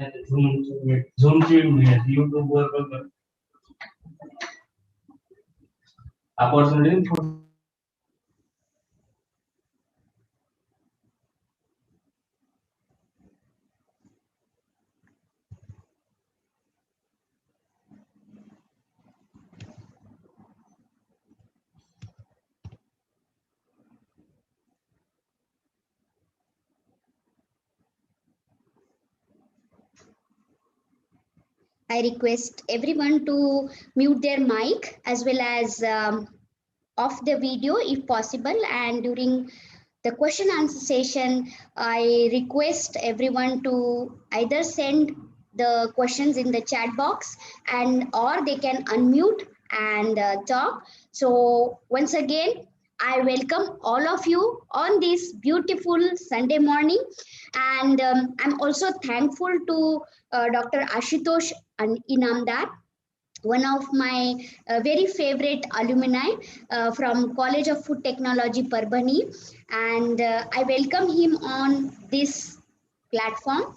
झूमची YouTube वर बघ opportunity. I request everyone to mute their mic as well as off the video if possible. And during the question answer session, I request everyone to either send the questions in the chat box and or they can unmute and talk. So once again, I welcome all of you on this beautiful Sunday morning. And I'm also thankful to Dr. Aashitosh Inamdar, one of my very favorite alumni from College of Food Technology, Parbhani, and I welcome him on this platform.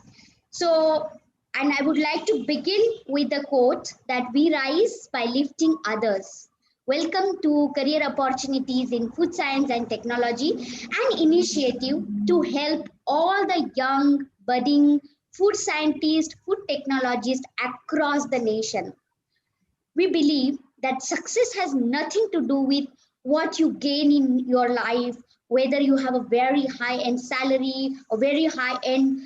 So, and I would like to begin with the quote that we rise by lifting others. Welcome to Career Opportunities in Food Science and Technology, an initiative to help all the young, budding food scientists, food technologists across the nation. We believe that success has nothing to do with what you gain in your life, whether you have a very high end salary, a very high end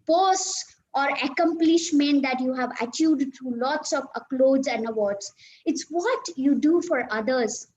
post or accomplishment that you have achieved through lots of accolades and awards. It's what you do for others.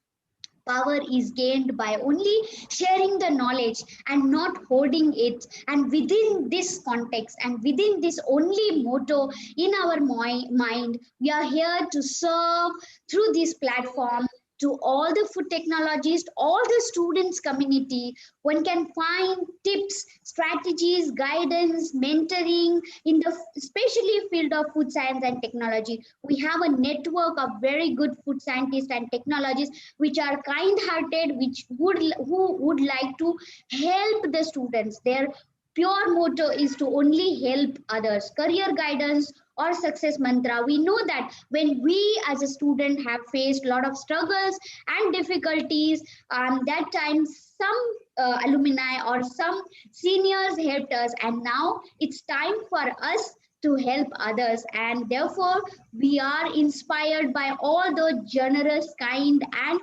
Power is gained by only sharing the knowledge and not hoarding it. And within this context and within this only motto in our mind, we are here to serve through this platform to all the food technologists, all the students community. One can find tips, strategies, guidance, mentoring in the especially field of food science and technology. We have a network of very good food scientists and technologists which are kind-hearted, who would like to help the students. Their pure motto is to only help others. Career guidance or success mantra. We know that when we as a student have faced a lot of struggles and difficulties, that time some alumni or some seniors helped us, and now it's time for us to help others. And therefore we are inspired by all the generous, kind and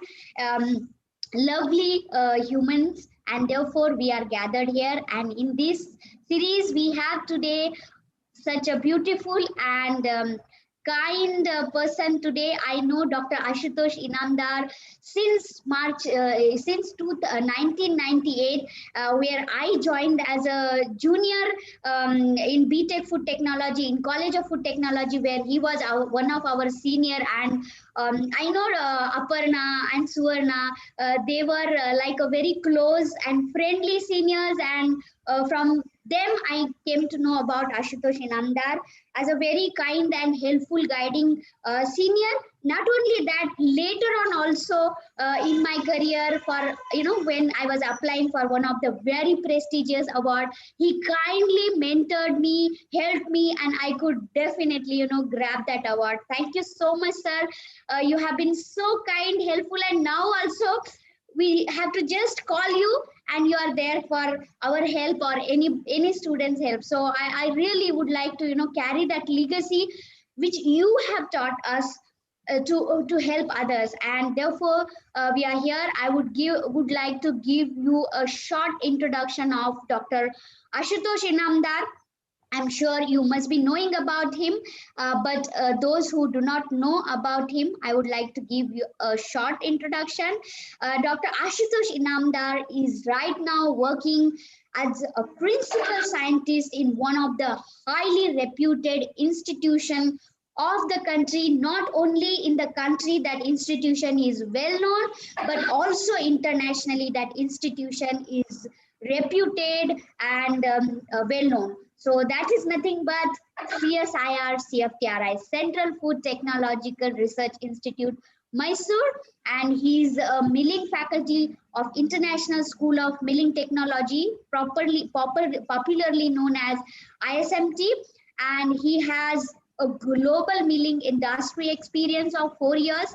lovely humans, and therefore we are gathered here. And in this series we have today such a beautiful and kind person today. I know Dr. Aashitosh Inamdar since March, since 1998, where I joined as a junior in BTech Food Technology in College of Food Technology, where he was one of our senior. And I know Aparna and Suvarna, they were like a very close and friendly seniors, and from them I came to know about Aashitosh Inamdar as a very kind and helpful guiding senior. Not only that, later on also in my career, for when I was applying for one of the very prestigious award, he kindly mentored me, helped me, and I could definitely grab that award. Thank you so much, sir. You have been so kind, helpful, and now also we have to just call you and you are there for our help or any student's help. So I really would like to carry that legacy which you have taught us to help others. And therefore we are here. I would like to give you a short introduction of Dr. Aashitosh Inamdar. I'm sure you must be knowing about him, but those who do not know about him, I would like to give you a short introduction. Dr. Aashitosh Inamdar is right now working as a principal scientist in one of the highly reputed institutions of the country. Not only in the country that institution is well known, but also internationally that institution is reputed and well known. So that is nothing but CFTRI, Central Food Technological Research Institute, Mysore, and he's a milling faculty of International School of Milling Technology, popularly known as ISMT, and he has a global milling industry experience of 4 years,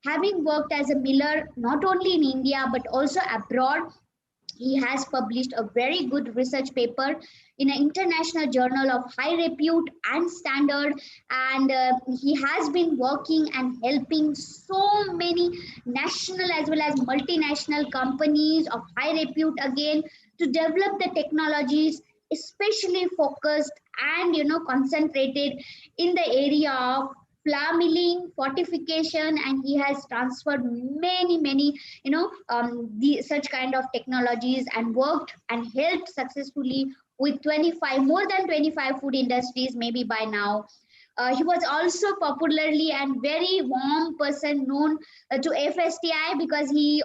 having worked as a miller not only in India but also abroad. He has published a very good research paper in an international journal of high repute and standard, and he has been working and helping so many national as well as multinational companies of high repute again to develop the technologies, especially focused and concentrated in the area of flour milling, fortification, and he has transferred many such kind of technologies and worked and helped successfully with 25 more than 25 food industries maybe by now. He was also popularly and very warm person known to FSTI because he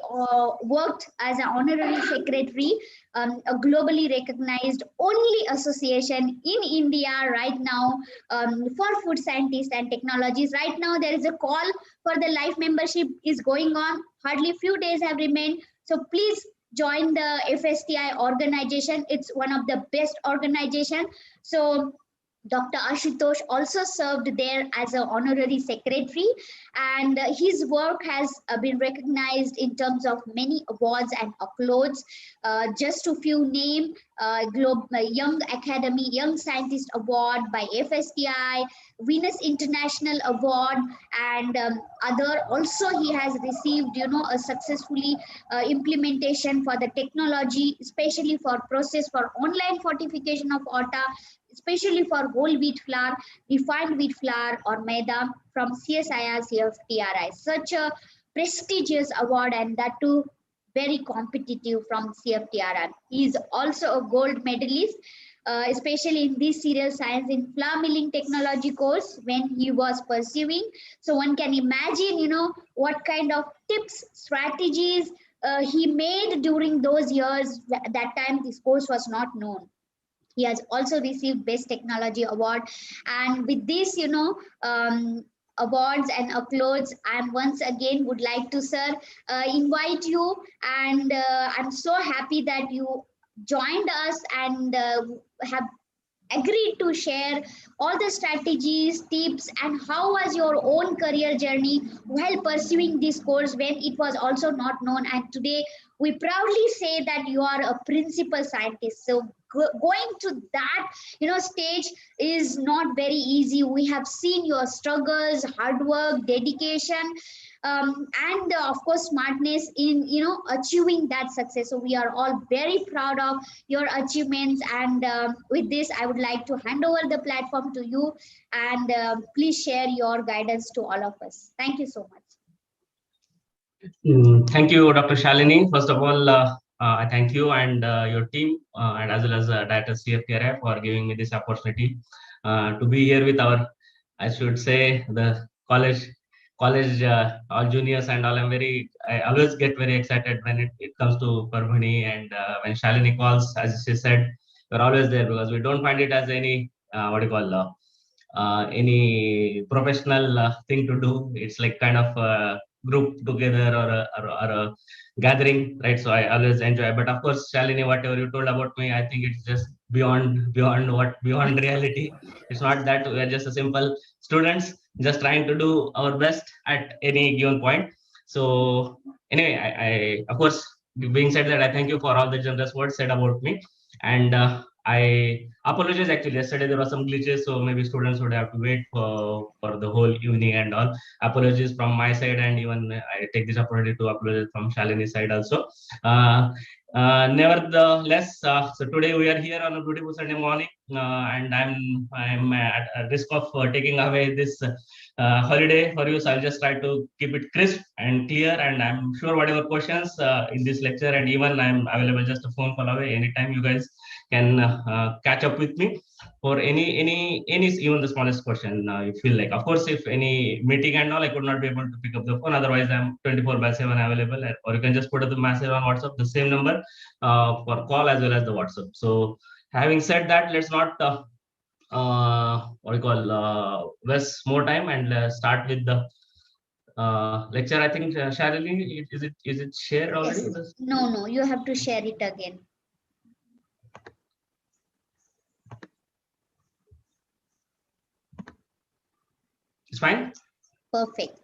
worked as an honorary secretary, a globally recognized only association in India right now for food scientists and technologies. Right now, there is a call for the life membership is going on. Hardly few days have remained. So please join the FSTI organization. It's one of the best organization. So Dr. Aashitosh also served there as an honorary secretary, and his work has been recognized in terms of many awards and accolades. Just to few name, Young Academy Young Scientist Award by FSTI, Venus International Award, and other. Also, he has received, a successfully implementation for the technology, especially for process for online fortification of atta, especially for whole wheat flour, refined wheat flour, or maida from CSIR CFTRI. Such a prestigious award, and that too very competitive from CFTRI. He is also a gold medalist, especially in this serial science in flour milling technology course when he was pursuing. So one can imagine, what kind of tips, strategies he made during those years. That time this course was not known. He has also received Best Technology Award. And with this, awards and applauds, I once again would like to, sir, invite you. And I'm so happy that you joined us and have agreed to share all the strategies, tips, and how was your own career journey while pursuing this course when it was also not known. And today we proudly say that you are a principal scientist. So going to that stage is not very easy. We have seen your struggles, hard work, dedication, and of course smartness in achieving that success. So we are all very proud of your achievements, and with this I would like to hand over the platform to you, and please share your guidance to all of us. Thank you so much. Thank you, Dr. Shalini. First of all, I thank you and your team, and as well as Director CFTRI for giving me this opportunity to be here with our, I should say, the college, all juniors and all. I always get very excited when it comes to Parbhani, and when Shalini calls, as she said, we're always there because we don't find it as any, any professional thing to do. It's like kind of group together or a gathering, right? So I always enjoy. But of course, Shalini, whatever you told about me, I think it's just beyond reality. It's not that we're just a simple students just trying to do our best at any given point. So anyway, I of course, being said that, I thank you for all the generous words said about me, and I apologize. Actually, yesterday there were some glitches, so maybe students would have to wait for the whole evening and all. Apologies from my side, and even I take this opportunity to apologize from Shalini's side also. Nevertheless, so today we are here on a beautiful Sunday morning, and I'm at risk of taking away this holiday for you. So I'll just try to keep it crisp and clear, and I'm sure whatever questions in this lecture, and even I'm available just a phone call away anytime you guys can catch up with me for any even the smallest question you feel like. Of course, if any meeting and all, I could not be able to pick up the phone. Otherwise, I'm 24/7 available, or you can just put up the message on WhatsApp, the same number for call as well as the WhatsApp. So having said that, let's not waste more time and start with the lecture. I think Shalini, is it shared already? Yes. No, you have to share it again. It's fine. Perfect.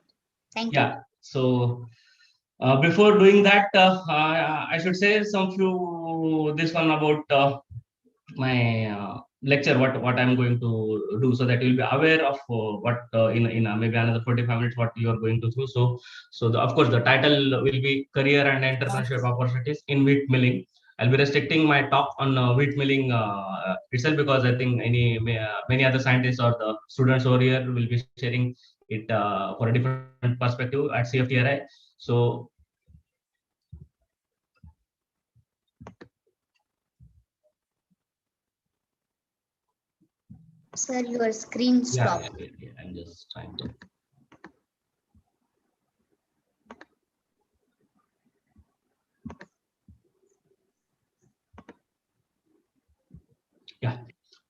Thank Yeah. So before doing that, I should say some few this one about my lecture, what I'm going to do, so that you'll be aware of what in maybe another 45 minutes what you are going to through. Of course the title will be career and entrepreneurship opportunities in wheat milling. I'll be restricting my talk on wheat milling itself, because I think many other scientists or the students over here will be sharing it for a different perspective at CFTRI. So Sir, your screen yeah, stopped. I'm just trying to. Yeah.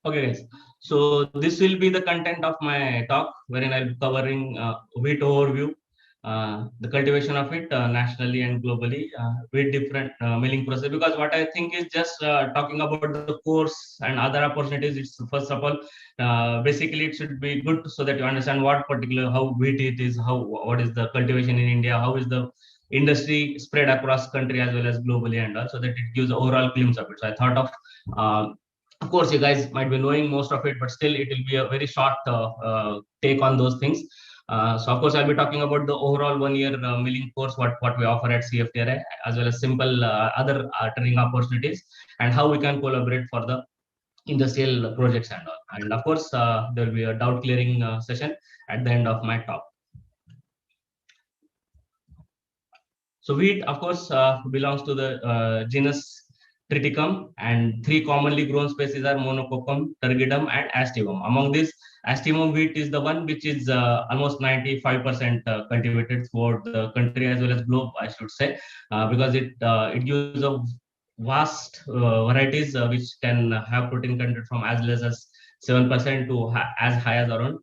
Okay, guys. So this will be the content of my talk, wherein I'll be covering wheat overview, the cultivation of it nationally and globally, with different milling process. Because what I think is just talking about the course and other opportunities. It's first of all, basically it should be good so that you understand what particular how wheat it is, what is the cultivation in India, how is the industry spread across country as well as globally, and also that it gives overall glimpse of it. So I thought of course, you guys might be knowing most of it, but still it will be a very short take on those things. So of course, I'll be talking about the overall 1 year milling course, what we offer at CFTRI, as well as simple other training opportunities, and how we can collaborate for the industrial projects and all. And of course, there will be a doubt clearing session at the end of my talk. So wheat, of course, belongs to the genus Triticum, and three commonly grown species are Monococcum, Turgidum, and Astivum. Among these, Astivum wheat is the one which is almost 95% cultivated throughout the country as well as globe, I should say, because it gives a vast varieties which can have protein content from as less as 7% to as high as around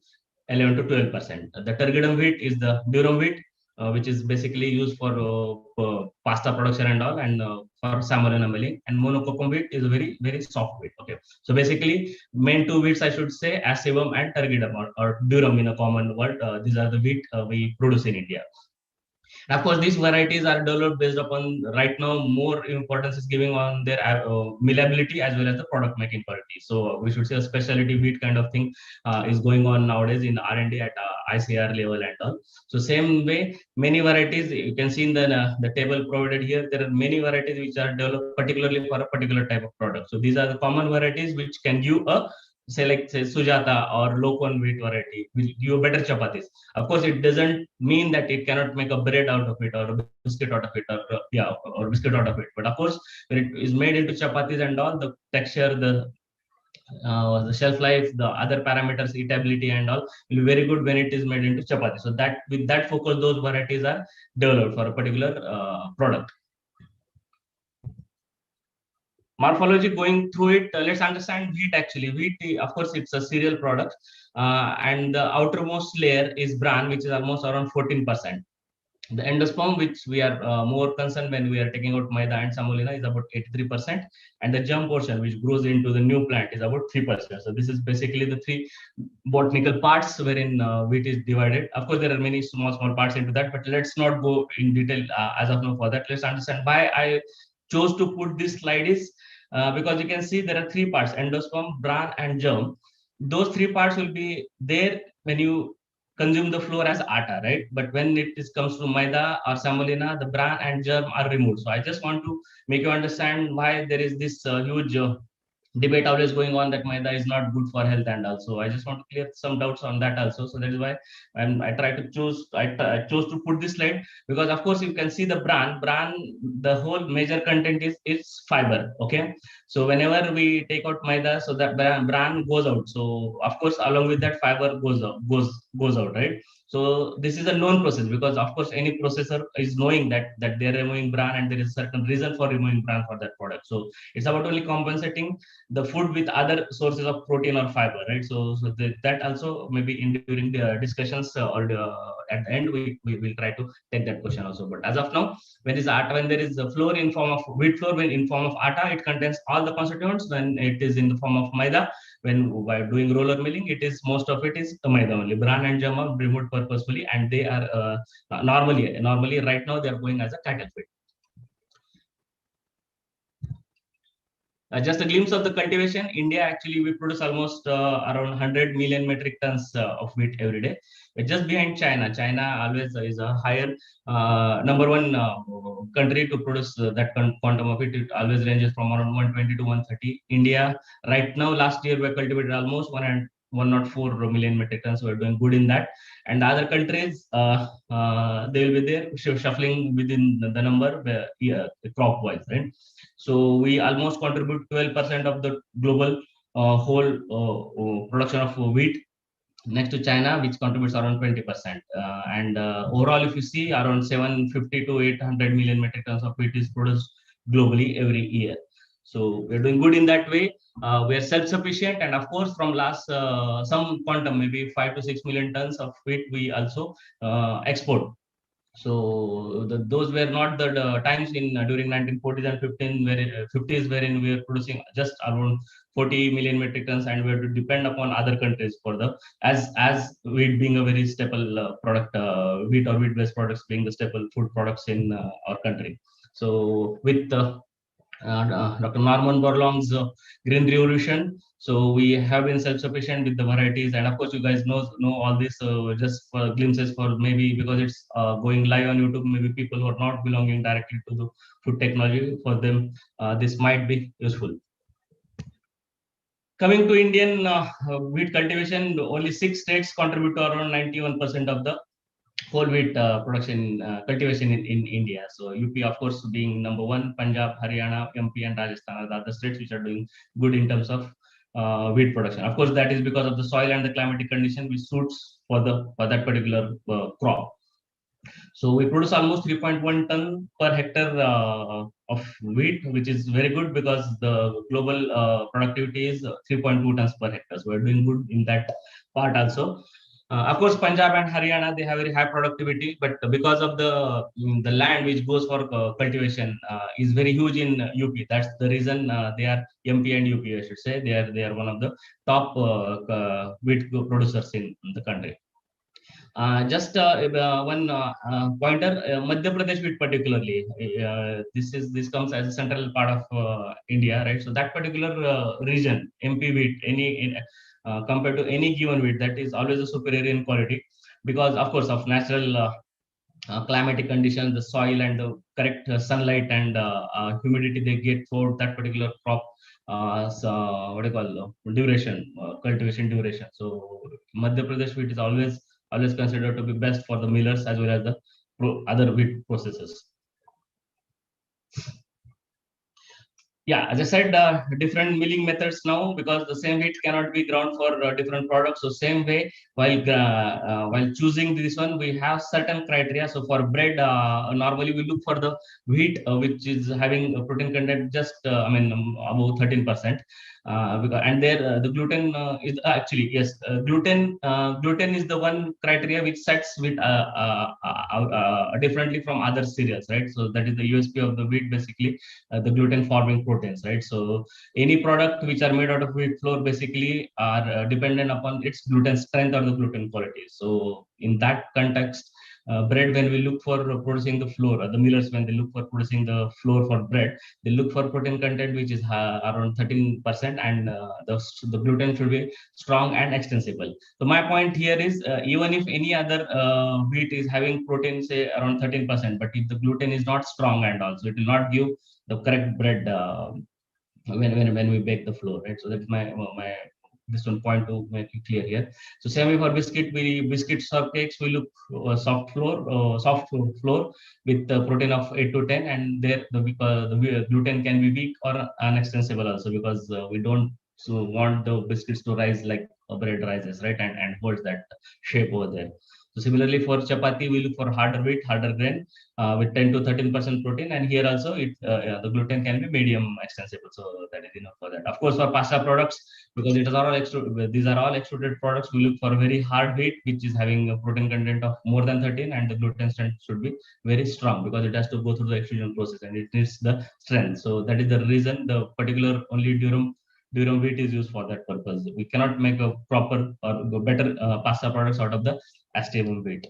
11 to 12%. The Turgidum wheat is the durum wheat, which is basically used for pasta production and all, and for semolina milling. And monococcum wheat is a very soft wheat. Okay, so basically main two wheats I should say, Asivum and Turgidum, or durum in a common word. These are the wheat we produce in India. And of course, these varieties are developed based upon right now more importance is giving on their millability as well as the product making quality. So we should say a specialty wheat kind of thing is going on nowadays in R&D at ICR level and all. So same way, many varieties you can see in the table provided here. There are many varieties which are developed particularly for a particular type of product. So these are the common varieties which can give a say Sujata or low corn wheat variety will give better chapatis. Of course, it doesn't mean that it cannot make a bread out of it or a biscuit out of it, or biscuit out of it. But of course, when it is made into chapatis and all, the texture, the shelf life, the other parameters, eatability and all will be very good when it is made into chapati. So that with that focus, those varieties are developed for a particular product. Morphology, going through it, let's understand wheat. Actually, wheat, of course, it's a cereal product, and the outermost layer is bran, which is almost around 14%. The endosperm, which we are more concerned when we are taking out maida and semolina, is about 83%, and the germ portion, which grows into the new plant, is about 3%. So this is basically the three botanical parts wherein wheat is divided. Of course, there are many small parts into that, but let's not go in detail as of now for that. Let's understand why I chose to put this slide is because you can see there are three parts: endosperm, bran, and germ. Those three parts will be there when you consume the flour as atta, right? But when it comes to maida or semolina, the bran and germ are removed. So I just want to make you understand why there is this huge debate always going on that maida is not good for health, and also I just want to clear some doubts on that also. So that is why I try to choose. I chose to put this slide because of course you can see the bran. The whole major content is fiber. Okay, so whenever we take out maida, so that bran goes out. So of course along with that fiber goes out, right? So this is a known process, because of course any processor is knowing that they're removing bran and there is a certain reason for removing bran for that product. So it's about only compensating the food with other sources of protein or fiber, right? So that also maybe in during the discussions at the end we will try to take that question also. But as of now, when there is a flour in form of wheat flour, when in form of atta, it contains all the constituents. When it is in the form of maida, when by doing roller milling, it is most of it is maida only. Bran and jam are removed purposefully, and they are normally right now they are going as a cattle feed. Just a glimpse of the cultivation. India, actually, we produce almost around 100 million metric tons of wheat every day. We're just behind China. China always is a higher number one country to produce that quantum of it. It always ranges from around 120 to 130. India, right now, last year, we cultivated almost 104 million metric tons. We're doing good in that. And the other countries, they will be there shuffling within the number crop wise, right? So we almost contribute 12% of the global whole production of wheat, next to China, which contributes around 20%. And overall, if you see, around 750 to 800 million metric tons of wheat is produced globally every year. So we're doing good in that way. We're self-sufficient, and of course, from last some quantum, maybe 5 to 6 million tons of wheat, we also export. So those were not the times in during 1940s and 50s wherein we were producing just around 40 million metric tons, and we had to depend upon other countries for the as wheat being a very staple product, wheat or wheat-based products being the staple food products in our country. So with Dr. Norman Borlaug's Green Revolution. So we have been self-sufficient with the varieties, and of course, you guys know all this. Just for glimpses, for maybe because it's going live on YouTube, maybe people who are not belonging directly to the food technology, for them this might be useful. Coming to Indian wheat cultivation, only 6 states contribute to around 91% of the whole wheat production cultivation in India. So UP, of course, being number one, Punjab, Haryana, MP, and Rajasthan are the other states which are doing good in terms of wheat production. Of course, that is because of the soil and the climatic condition which suits for that particular crop. So we produce almost 3.1 ton per hectare of wheat, which is very good because the global productivity is 3.2 tons per hectare. So we're doing good in that part also. Of course, Punjab and Haryana, they have very high productivity, but because of the land which goes for cultivation is very huge in UP. That's the reason they are MP and UP, I should say. They are one of the top wheat producers in the country. Just one pointer, Madhya Pradesh wheat particularly. This comes as a central part of India, right? So that particular region, MP wheat, compared to any given wheat, that is always a superior in quality, because of course of natural climatic conditions, the soil and the correct sunlight and humidity they get for that particular crop. So what do you call duration, cultivation duration. So Madhya Pradesh wheat is always considered to be best for the millers as well as the other wheat processes. Yeah, as I said, different milling methods now, because the same wheat cannot be ground for different products. So same way, while choosing this one, we have certain criteria. So for bread, normally we look for the wheat which is having a protein content just above 13%. And there the gluten is actually, yes, gluten is the one criteria which sets wheat differently from other cereals, right? So that is the USP of the wheat, basically the gluten forming proteins, right? So any product which are made out of wheat flour basically are dependent upon its gluten strength or the gluten quality. So in that context, bread, when we look for producing the flour, or the millers, when they look for producing the flour for bread, they look for protein content which is around 13%, and the gluten should be strong and extensible. So my point here is, even if any other wheat is having protein, say around 13%, but if the gluten is not strong and also it will not give the correct bread when we bake the flour, right? So that's my this one point to make it clear here. So same way for biscuits or cakes, we look soft flour with the protein of 8 to 10, and there the gluten can be weak or unextensible also, because we don't want the biscuits to rise like bread rises, right, and holds that shape over there. So similarly for chapati, we look for harder wheat, harder grain with 10 to 13% protein. And here also the gluten can be medium extensible. So that is enough for that. Of course, for pasta products, because these are all extruded products, we look for very hard wheat, which is having a protein content of more than 13, and the gluten strength should be very strong because it has to go through the extrusion process and it needs the strength. So that is the reason the particular only durum wheat is used for that purpose. We cannot make a proper or better pasta products out of the astable wheat.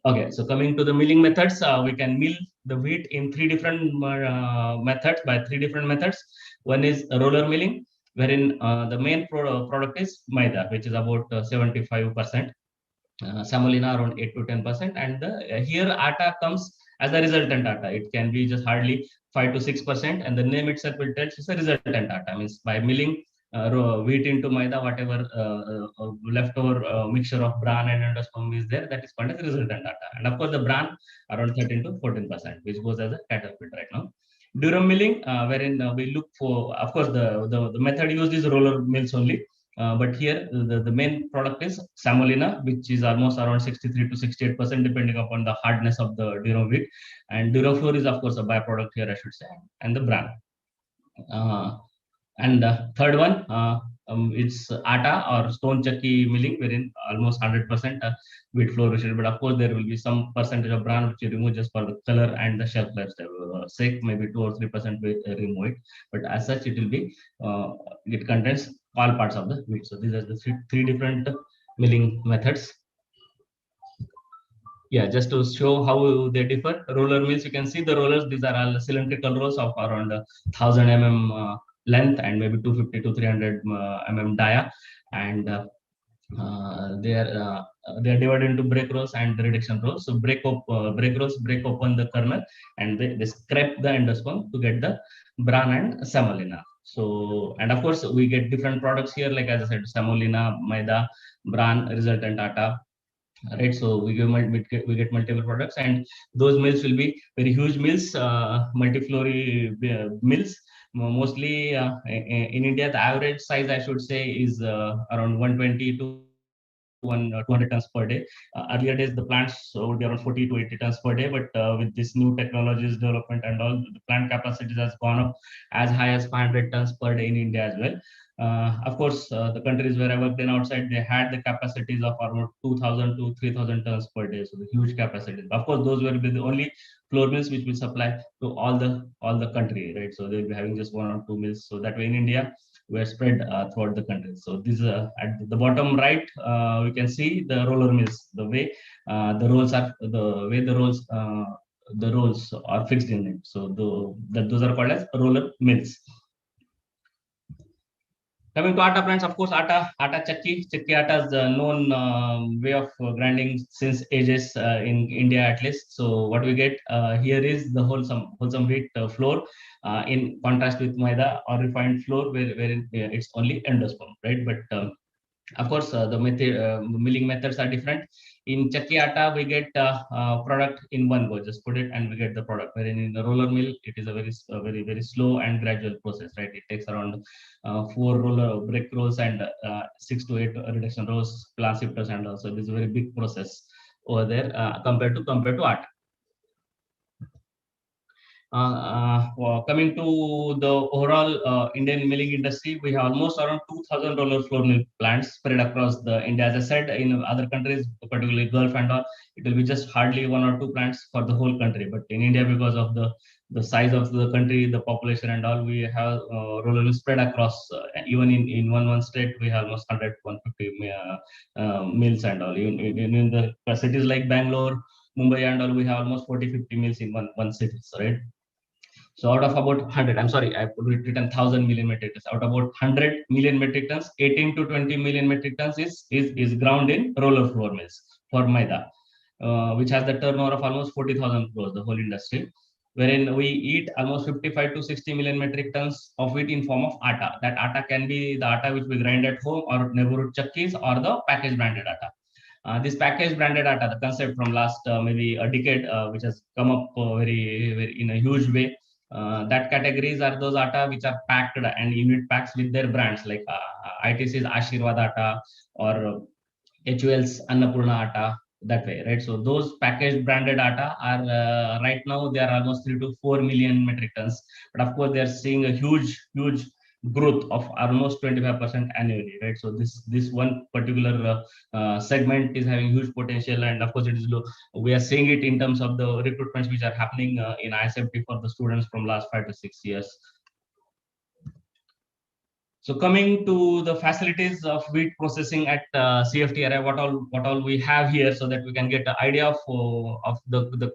Okay, so coming to the milling methods, we can mill the wheat in three different methods, by three different methods. One is roller milling, wherein the main product is maida, which is about 75%. Semolina around 8 to 10%, and here atta comes as a resultant atta. It can be just hardly 5 to 6%, and the name itself will tell it's a resultant atta. Means by milling wheat into maida, whatever leftover mixture of bran and endosperm is there, that is called as resultant atta. And of course, the bran around 13 to 14%, which goes as a caterpillar right now. Durum milling, wherein we look for, of course, the method used is roller mills only. But here the main product is semolina, which is almost around 63 to 68% depending upon the hardness of the durum wheat, and durum flour is of course a byproduct here, I should say, and the bran. And third one, it's atta or stone chakki milling, wherein almost 100% wheat flour is, but of course there will be some percentage of bran which you remove just for the color and the shelf life sake, maybe 2 or 3% we remove it, but as such it will be it contains all parts of the wheat. So these are the three different milling methods. Yeah, just to show how they differ. Roller mills, you can see the rollers, these are all cylindrical rolls of around 1000 mm length and maybe 250 to 300 mm dia, and they are divided into break rolls and reduction rolls. So break rolls break open the kernel, and they scrape the endosperm to get the bran and semolina. So, and of course we get different products here, like as I said, semolina, maida, bran, resultant atta, right? So we get multiple products, and those mills will be very huge mills, multi-flory mills. Mostly in India, the average size, I should say, is around 120 to 200 tons per day. Earlier days, the plants would be around 40 to 80 tons per day, but with this new technologies development and all, the plant capacities has gone up as high as 500 tons per day in India as well. Of course, the countries where I worked in outside, they had the capacities of around 2,000 to 3,000 tons per day, so the huge capacities. Of course, those will be the only flour mills which will supply to all the country, right? So they'll be having just one or two mills. So that way in India, were spread throughout the country. So this at the bottom right, we can see the roller mills. The way the rolls are fixed in it. So those are called as roller mills. Coming to atta plants, of course, atta chakki atta is a known way of grinding since ages in India at least. So what we get here is the wholesome wheat flour, in contrast with maida or refined flour, wherein it's only endosperm, right? But of course, the milling methods are different. In chakki atta, we get product in one go. Just put it and we get the product. Wherein in the roller mill, it is a very slow and gradual process, right? It takes around 4 roller break rolls and 6 to 8 reduction rolls, plant shifters, and also this is a very big process over there compared to atta. Coming to the overall Indian milling industry, we have almost around 2,000 roller flour mill plants spread across the India. As I said, in other countries, particularly Gulf and all, it will be just hardly 1 or 2 plants for the whole country. But in India, because of the size of the country, the population and all, we have roller mills spread across. Even in one state, we have almost 100, 150 mills and all. Even in the cities like Bangalore, Mumbai and all, we have almost 40, 50 mills in one city, right? So out of about 100, I'm sorry, I've written 1,000 million metric tons. Out of about 100 million metric tons, 18 to 20 million metric tons is ground in roller flour mills for maida, which has the turnover of almost 40,000 crores, the whole industry, wherein we eat almost 55 to 60 million metric tons of it in form of atta. That atta can be the atta which we grind at home, or neighborhood chakkis, or the packaged branded atta. This packaged branded atta, the concept from last maybe a decade, which has come up very in a huge way. That categories are those atta which are packed and unit packs with their brands, like ITC's Ashirwad atta or HUL's Annapurna atta, that way, right? So those packaged branded data are right now they are almost 3 to 4 million metric tons, but of course they are seeing a huge growth of almost 25% annually, right? So this one particular segment is having huge potential, and of course it is low. We are seeing it in terms of the recruitments which are happening in ISMT for the students from last 5 to 6 years. So coming to the facilities of wheat processing at CFTRI, what all we have here, so that we can get an idea of the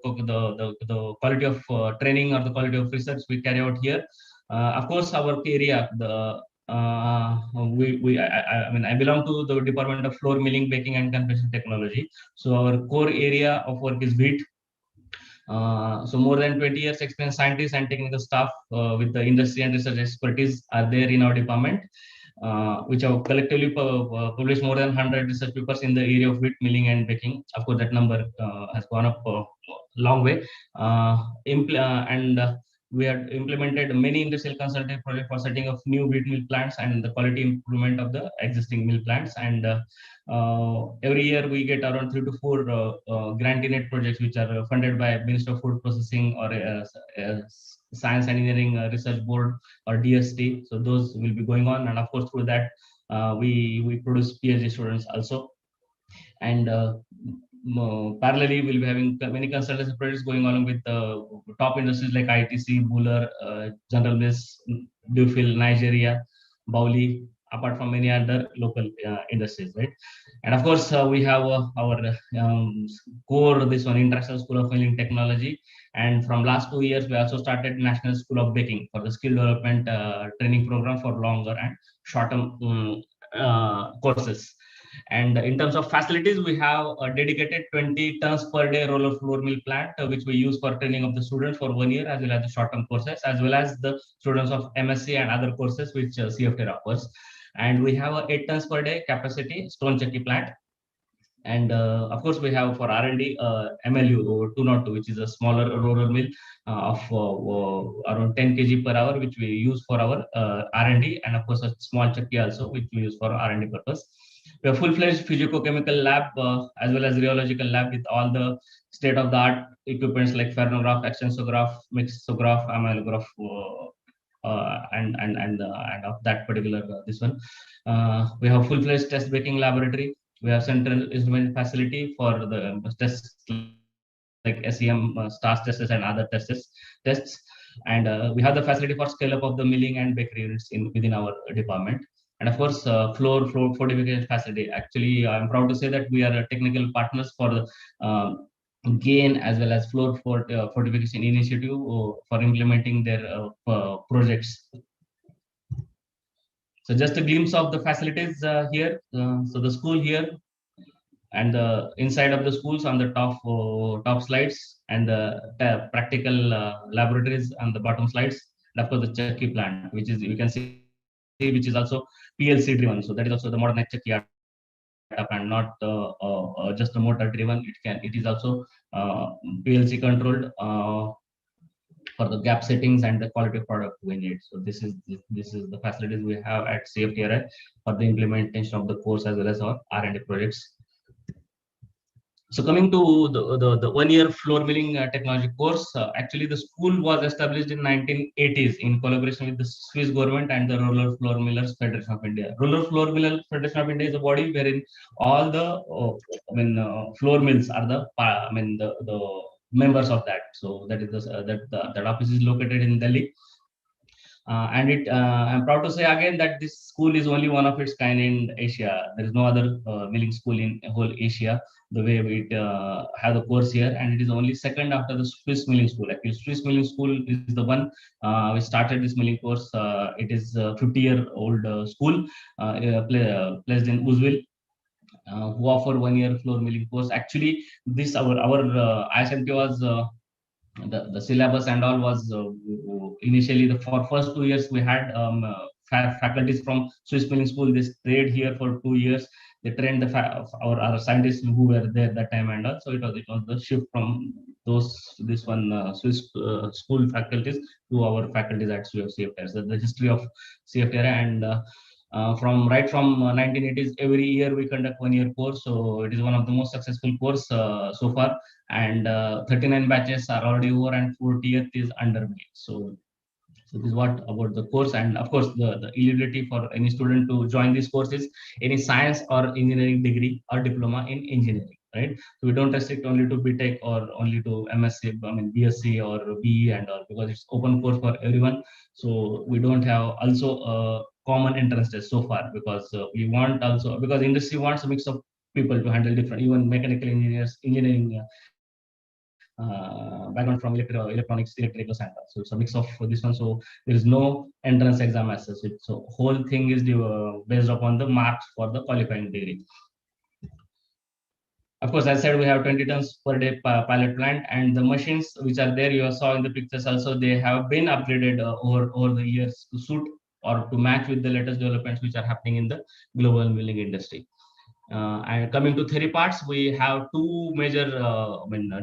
quality of training or the quality of research we carry out here. Of course, our area, I mean, I belong to the Department of Flour Milling, Baking and Confection Technology. So our core area of work is wheat. So more than 20 years experienced scientists and technical staff with the industry and research expertise are there in our department, which have collectively published more than 100 research papers in the area of wheat milling and baking. Of course, that number has gone up a long way. We have implemented many industrial consulting projects for setting up new wheat mill plants and the quality improvement of the existing mill plants. And every year we get around 3 to 4 grant-in-aid projects which are funded by Ministry of Food Processing or Science and Engineering Research Board or DST. So those will be going on, and of course through that we produce PhD students also. And parallelly, we'll be having many consultancy projects going on with top industries like ITC, Buller, General Mills, Dufil, Nigeria, Bauli, apart from many other local industries, right? And of course, we have our core, this one, International School of Milling Technology. And from last 2 years, we also started National School of Baking for the skill development training program for longer and short-term courses. And in terms of facilities, we have a dedicated 20 tons per day roller flour mill plant, which we use for training of the students for 1 year, as well as the short-term courses, as well as the students of MSc and other courses which CFTRI offers. And we have a 8 tons per day capacity stone chakki plant. And of course, we have for R&D MLU 202, which is a smaller roller mill of around 10 kg per hour, which we use for our R&D, and of course a small chakki also, which we use for R&D purpose. We have full-fledged physicochemical lab as well as rheological lab with all the state-of-the-art equipments like ferrograph, extensograph, mixograph, amylograph, and of that particular this one. We have full-fledged test baking laboratory. We have central instrument facility for the tests like SEM, STARS tests and other tests. And we have the facility for scale-up of the milling and bakery units within our department. And of course, flour fortification facility. Actually, I'm proud to say that we are technical partners for the GAIN as well as flour fortification initiative for implementing their projects. So just a glimpse of the facilities here. So the school here, and the inside of the schools on the top slides, and the practical laboratories on the bottom slides. And of course, the chakki plant, which is, you can see, which is also PLC driven. So that is also the modern chakki and not just a motor driven. It is also PLC controlled for the gap settings and the quality of product we need. So this is the facilities we have at CFTRI for the implementation of the course as well as our R&D projects. So coming to the 1 year flour milling technology course, actually the school was established in 1980s in collaboration with the Swiss government and the Roller Flour Millers Federation of India. Roller Flour Millers Federation of India is a body wherein all the flour mills are the members of that. So that is that office is located in Delhi. And I'm proud to say again that this school is only one of its kind in Asia. There is no other milling school in whole Asia the way we have the course here, and it is only second after the Swiss milling school. Actually, Swiss milling school is the one we started this milling course. It is a 50-year-old school placed in Uzwil. Who offer 1 year flour milling course. Actually, this our ISMT was the syllabus and all was initially for first 2 years we had faculties from Swiss milling school. They stayed here for 2 years. They trained our scientists who were there that time, and also it was the shift from this one Swiss school faculties to our faculties at CFTRI. So the history of CFTRI, and from 1980s. Every year we conduct 1 year course, so it is one of the most successful course so far. And 39 batches are already over, and 40th is underway. So this is what about the course. And of course, the eligibility for any student to join this course is any science or engineering degree or diploma in engineering, right? So we don't restrict only to BTech or only to MSc, I mean BSc or BE and all, because it's open course for everyone. So we don't have also a common entrance test so far, because we want also, because industry wants a mix of people to handle different, even mechanical engineers, engineering background from electronics, electrical, and so it's a mix of this one. So there is no entrance exam as such. So whole thing is based upon the marks for the qualifying degree. Of course, as I said, we have 20 tons per day pilot plant, and the machines which are there, you saw in the pictures also, they have been upgraded over the years to suit or to match with the latest developments which are happening in the global milling industry. And coming to theory parts, we have two major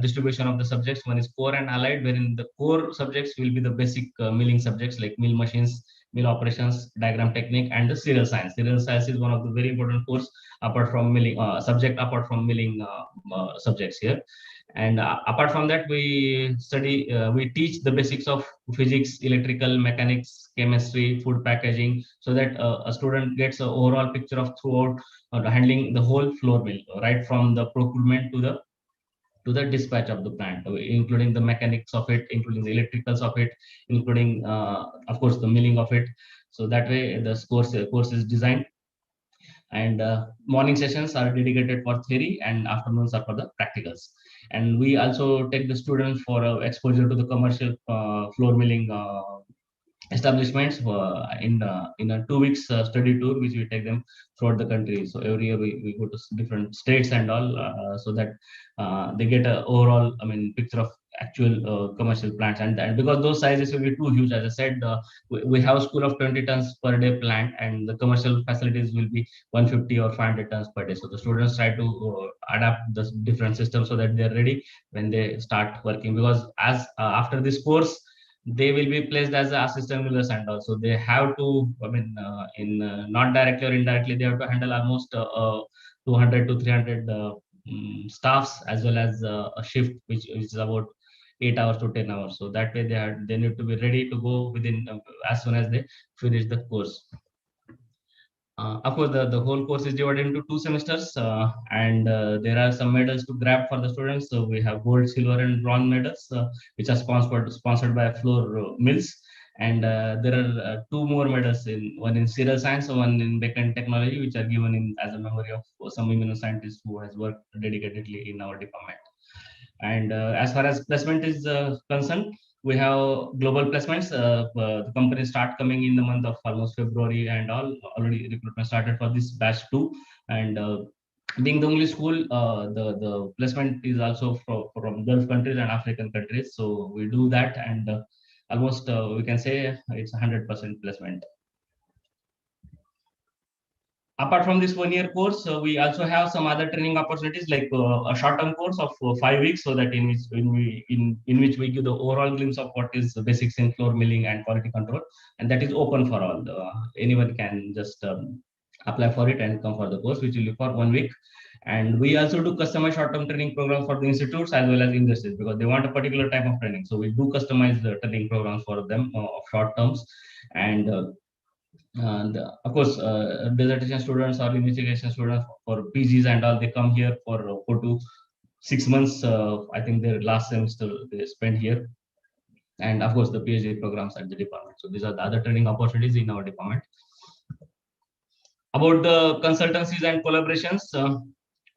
distribution of the subjects. One is core and allied, wherein the core subjects will be the basic milling subjects like mill machines, mill operations, diagram technique, and the serial science. Serial science is one of the very important course apart from milling apart from milling subjects here. And apart from that, we teach the basics of physics, electrical, mechanics, chemistry, food packaging, so that a student gets an overall picture of throughout handling the whole floor mill, right from the procurement to the dispatch of the plant, including the mechanics of it, including the electricals of it, including of course the milling of it. So that way the course is designed. And morning sessions are dedicated for theory, and afternoons are for the practicals. And we also take the students for exposure to the commercial floor milling establishments in a 2 weeks study tour, which we take them throughout the country. So every year we go to different states and all, so that they get a overall, I mean, picture of actual commercial plants. And because those sizes will be too huge, as I said, we have a school of 20 tons per day plant, and the commercial facilities will be 150 or 500 tons per day. So the students try to adapt the different systems so that they're ready when they start working, because as after this course they will be placed as assistant millers, and also they have to, I mean, in not directly or indirectly, they have to handle almost 200 to 300 staffs, as well as a shift which is about 8 hours to 10 hours. So that way they need to be ready to go within as soon as they finish the course. Of course, the whole course is divided into 2 semesters, and there are some medals to grab for the students. So we have gold, silver, and bronze medals, which are sponsored by Floor Mills. And there are two more medals, one in serial science, one in backend technology, which are given in as a memory of some immunoscientist who has worked dedicatedly in our department. And as far as placement is concerned, we have global placements. The companies start coming in the month of almost February, and already recruitment started for this batch 2. And being the only school, the placement is also from Gulf countries and African countries. So we do that, and almost we can say it's 100% placement. Apart from this 1 year course, we also have some other training opportunities, like a short-term course of 5 weeks, so that in which we give the overall glimpse of what is the basics in floor milling and quality control, and that is open for all. Anyone can just apply for it and come for the course, which will be for 1 week. And we also do customized short-term training programs for the institutes as well as industries, because they want a particular type of training. So we do customize the training programs for them of short terms. And of course, dissertation students or investigation students for PGs and all, they come here for 4 to 6 months. I think their last semester they spend here. And of course, the PhD programs at the department. So these are the other training opportunities in our department. About the consultancies and collaborations,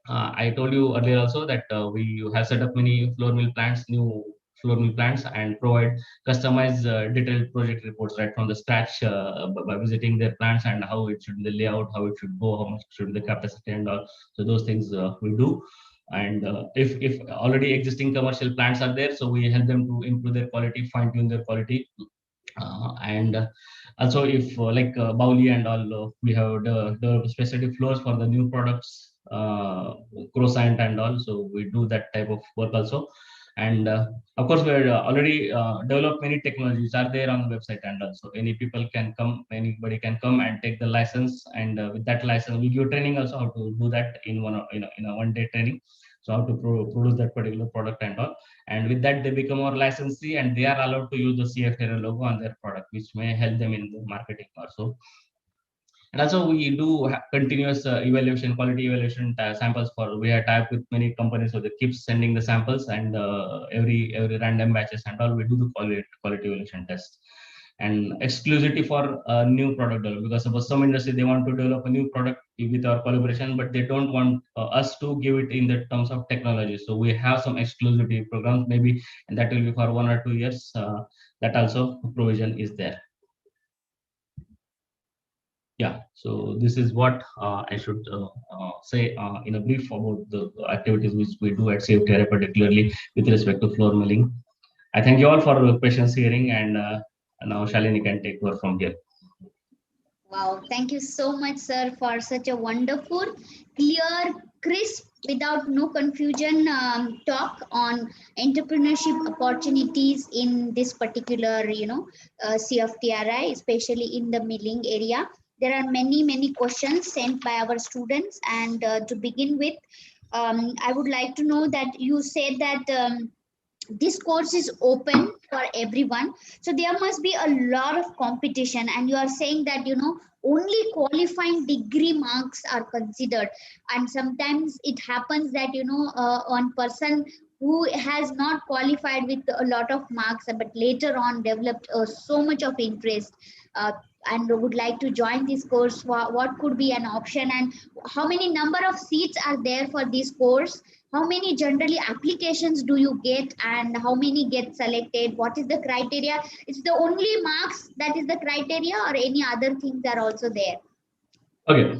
I told you earlier also that we have set up many floor mill plants, new floor mill plants, and provide customized detailed project reports right from the scratch by visiting their plants, and how it should be the layout, how it should go, how much should be the capacity, and all. So those things we do. And if already existing commercial plants are there, so we help them to improve their quality, fine tune their quality. And also, if like Bauli and all, we have the specific floors for the new products, croissant and all. So we do that type of work also. And of course, we're already developed many technologies are there on the website, and also any people can come, anybody can come and take the license, and with that license, we give training also how to do that in in a 1 day training. So how to produce that particular product and all, and with that they become our licensee, and they are allowed to use the CFTRI logo on their product, which may help them in the marketing also. And also we do continuous evaluation, quality evaluation samples for, we are tied with many companies, so they keep sending the samples, and every random batches and all, we do the quality evaluation test. And exclusivity for new product development, because suppose some industry they want to develop a new product with our collaboration, but they don't want us to give it in the terms of technology. So we have some exclusivity programs maybe, and that will be for 1 or 2 years. That also provision is there. Yeah, so this is what I should say in a brief about the activities which we do at CFTRI, particularly with respect to floor milling. I thank you all for your patience hearing, and now Shalini can take over from here. Wow, thank you so much, sir, for such a wonderful, clear, crisp, without no confusion talk on entrepreneurship opportunities in this particular, CFTRI, especially in the milling area. There are many questions sent by our students, and to begin with, I would like to know that you said that this course is open for everyone, so there must be a lot of competition, and you are saying that only qualifying degree marks are considered, and sometimes it happens that one person who has not qualified with a lot of marks but later on developed so much of interest and would like to join this course. What could be an option, and how many number of seats are there for this course? How many generally applications do you get, and how many get selected? What is the criteria? Is the only marks that is the criteria, or any other things are also there? Okay.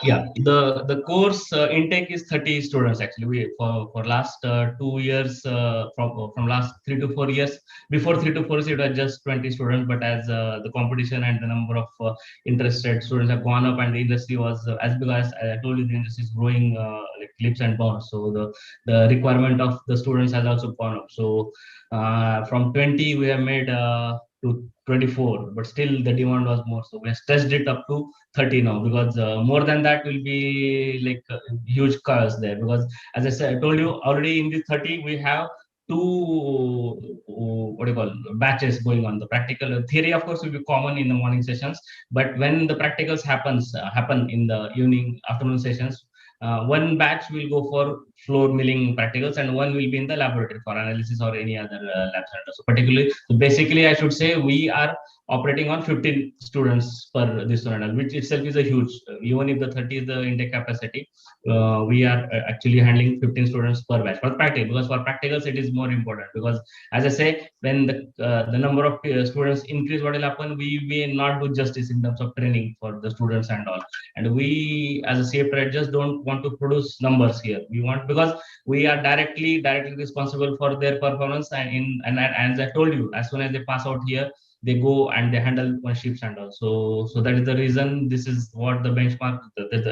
Yeah, the course intake is 30 students actually. We for last 2 years, from last 3 to 4 years. Before 3 to 4 years, it was just 20 students. But as the competition and the number of interested students have gone up, and the industry was as big as I told you, the industry is growing like leaps and bounds. So the requirement of the students has also gone up. So from 20 we have made to 24, but still the demand was more. So we stretched it up to 30 now, because more than that will be like huge chaos there. Because as I said, I told you already, in the 30 we have two what do you call batches going on. The practical theory of course will be common in the morning sessions, but when the practicals happen in the afternoon sessions, one batch will go for floor milling practicals, and one will be in the laboratory for analysis or any other lab center. So particularly, so basically I should say we are operating on 15 students per this one, which itself is a huge, even if the 30 is the intake capacity, we are actually handling 15 students per batch for practical, because for practicals it is more important. Because as I say, when the number of students increase, what will happen, we may not do justice in terms of training for the students and all. And we as a CFTRI just don't want to produce numbers here. We want, because we are directly responsible for their performance, and as I told you, as soon as they pass out here, they go and they handle ships and all. So that is the reason. This is what the benchmark.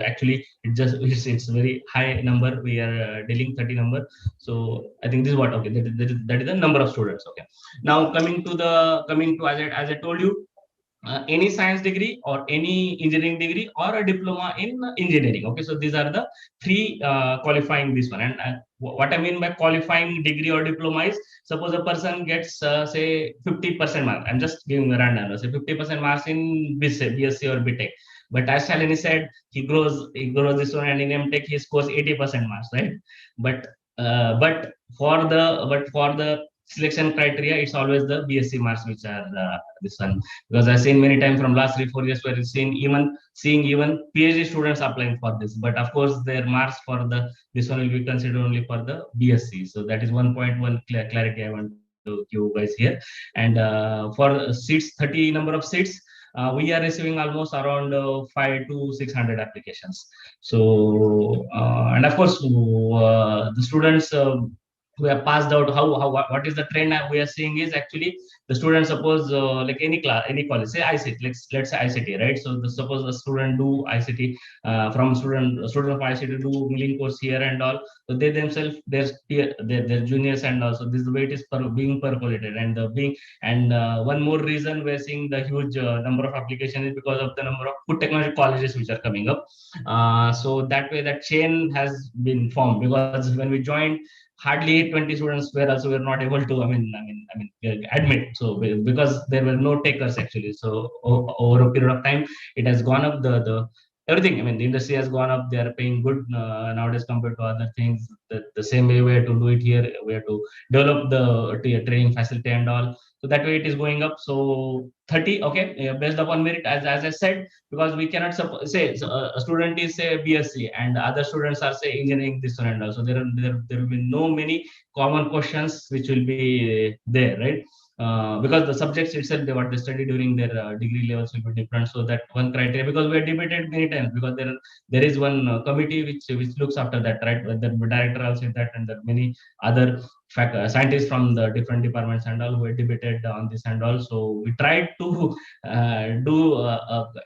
Actually, it's very high number. We are dealing 30 number. So I think this is what, okay. That is the number of students. Okay. Now coming to as I told you, any science degree or any engineering degree or a diploma in engineering. Okay, so these are the three qualifying this one. And what I mean by qualifying degree or diploma is, suppose a person gets say 50% mark. I'm just giving a random, say 50% marks in BSc or BTech. But as Shalini said, he grows this one, and in MTech he scores 80% marks, right? But for the selection criteria, it's always the BSc marks which are this one. Because I've seen many times from last 3-4 years where you've seeing even PhD students applying for this, but of course their marks for this one will be considered only for the BSc. So that is 1.1 clarity I want to give you guys here. And for seats, 30 number of seats, we are receiving almost around 500 to 600 applications. So and of course the students we have passed out. What is the trend we are seeing is actually the student, suppose like any class, any college, say ICT, let's say ICT, right? So suppose the student do ICT, from student of ICT do milling course here and all, so they themselves, their juniors and also this way it is being percolated, and being, and one more reason we're seeing the huge number of applications is because of the number of food technology colleges which are coming up. So that way that chain has been formed, because when we joined, hardly 20 students were also were not able to, admit. So because there were no takers actually. So over a period of time, it has gone up, the everything. I mean, the industry has gone up. They are paying good nowadays compared to other things. The same way we have to do it here. We have to develop the training facility and all. So that way it is going up. So 30, okay, based upon merit, as I said, because we cannot say, so a student is say BSc and other students are say engineering this one and also there will be no many common questions which will be there, right? Because the subjects itself, what they study during their degree levels will be different. So that one criteria, because we are debated many times, because there is one committee which looks after that, right? The director also said that, and there are many other scientists from the different departments and all who had debated on this and all. So we tried to do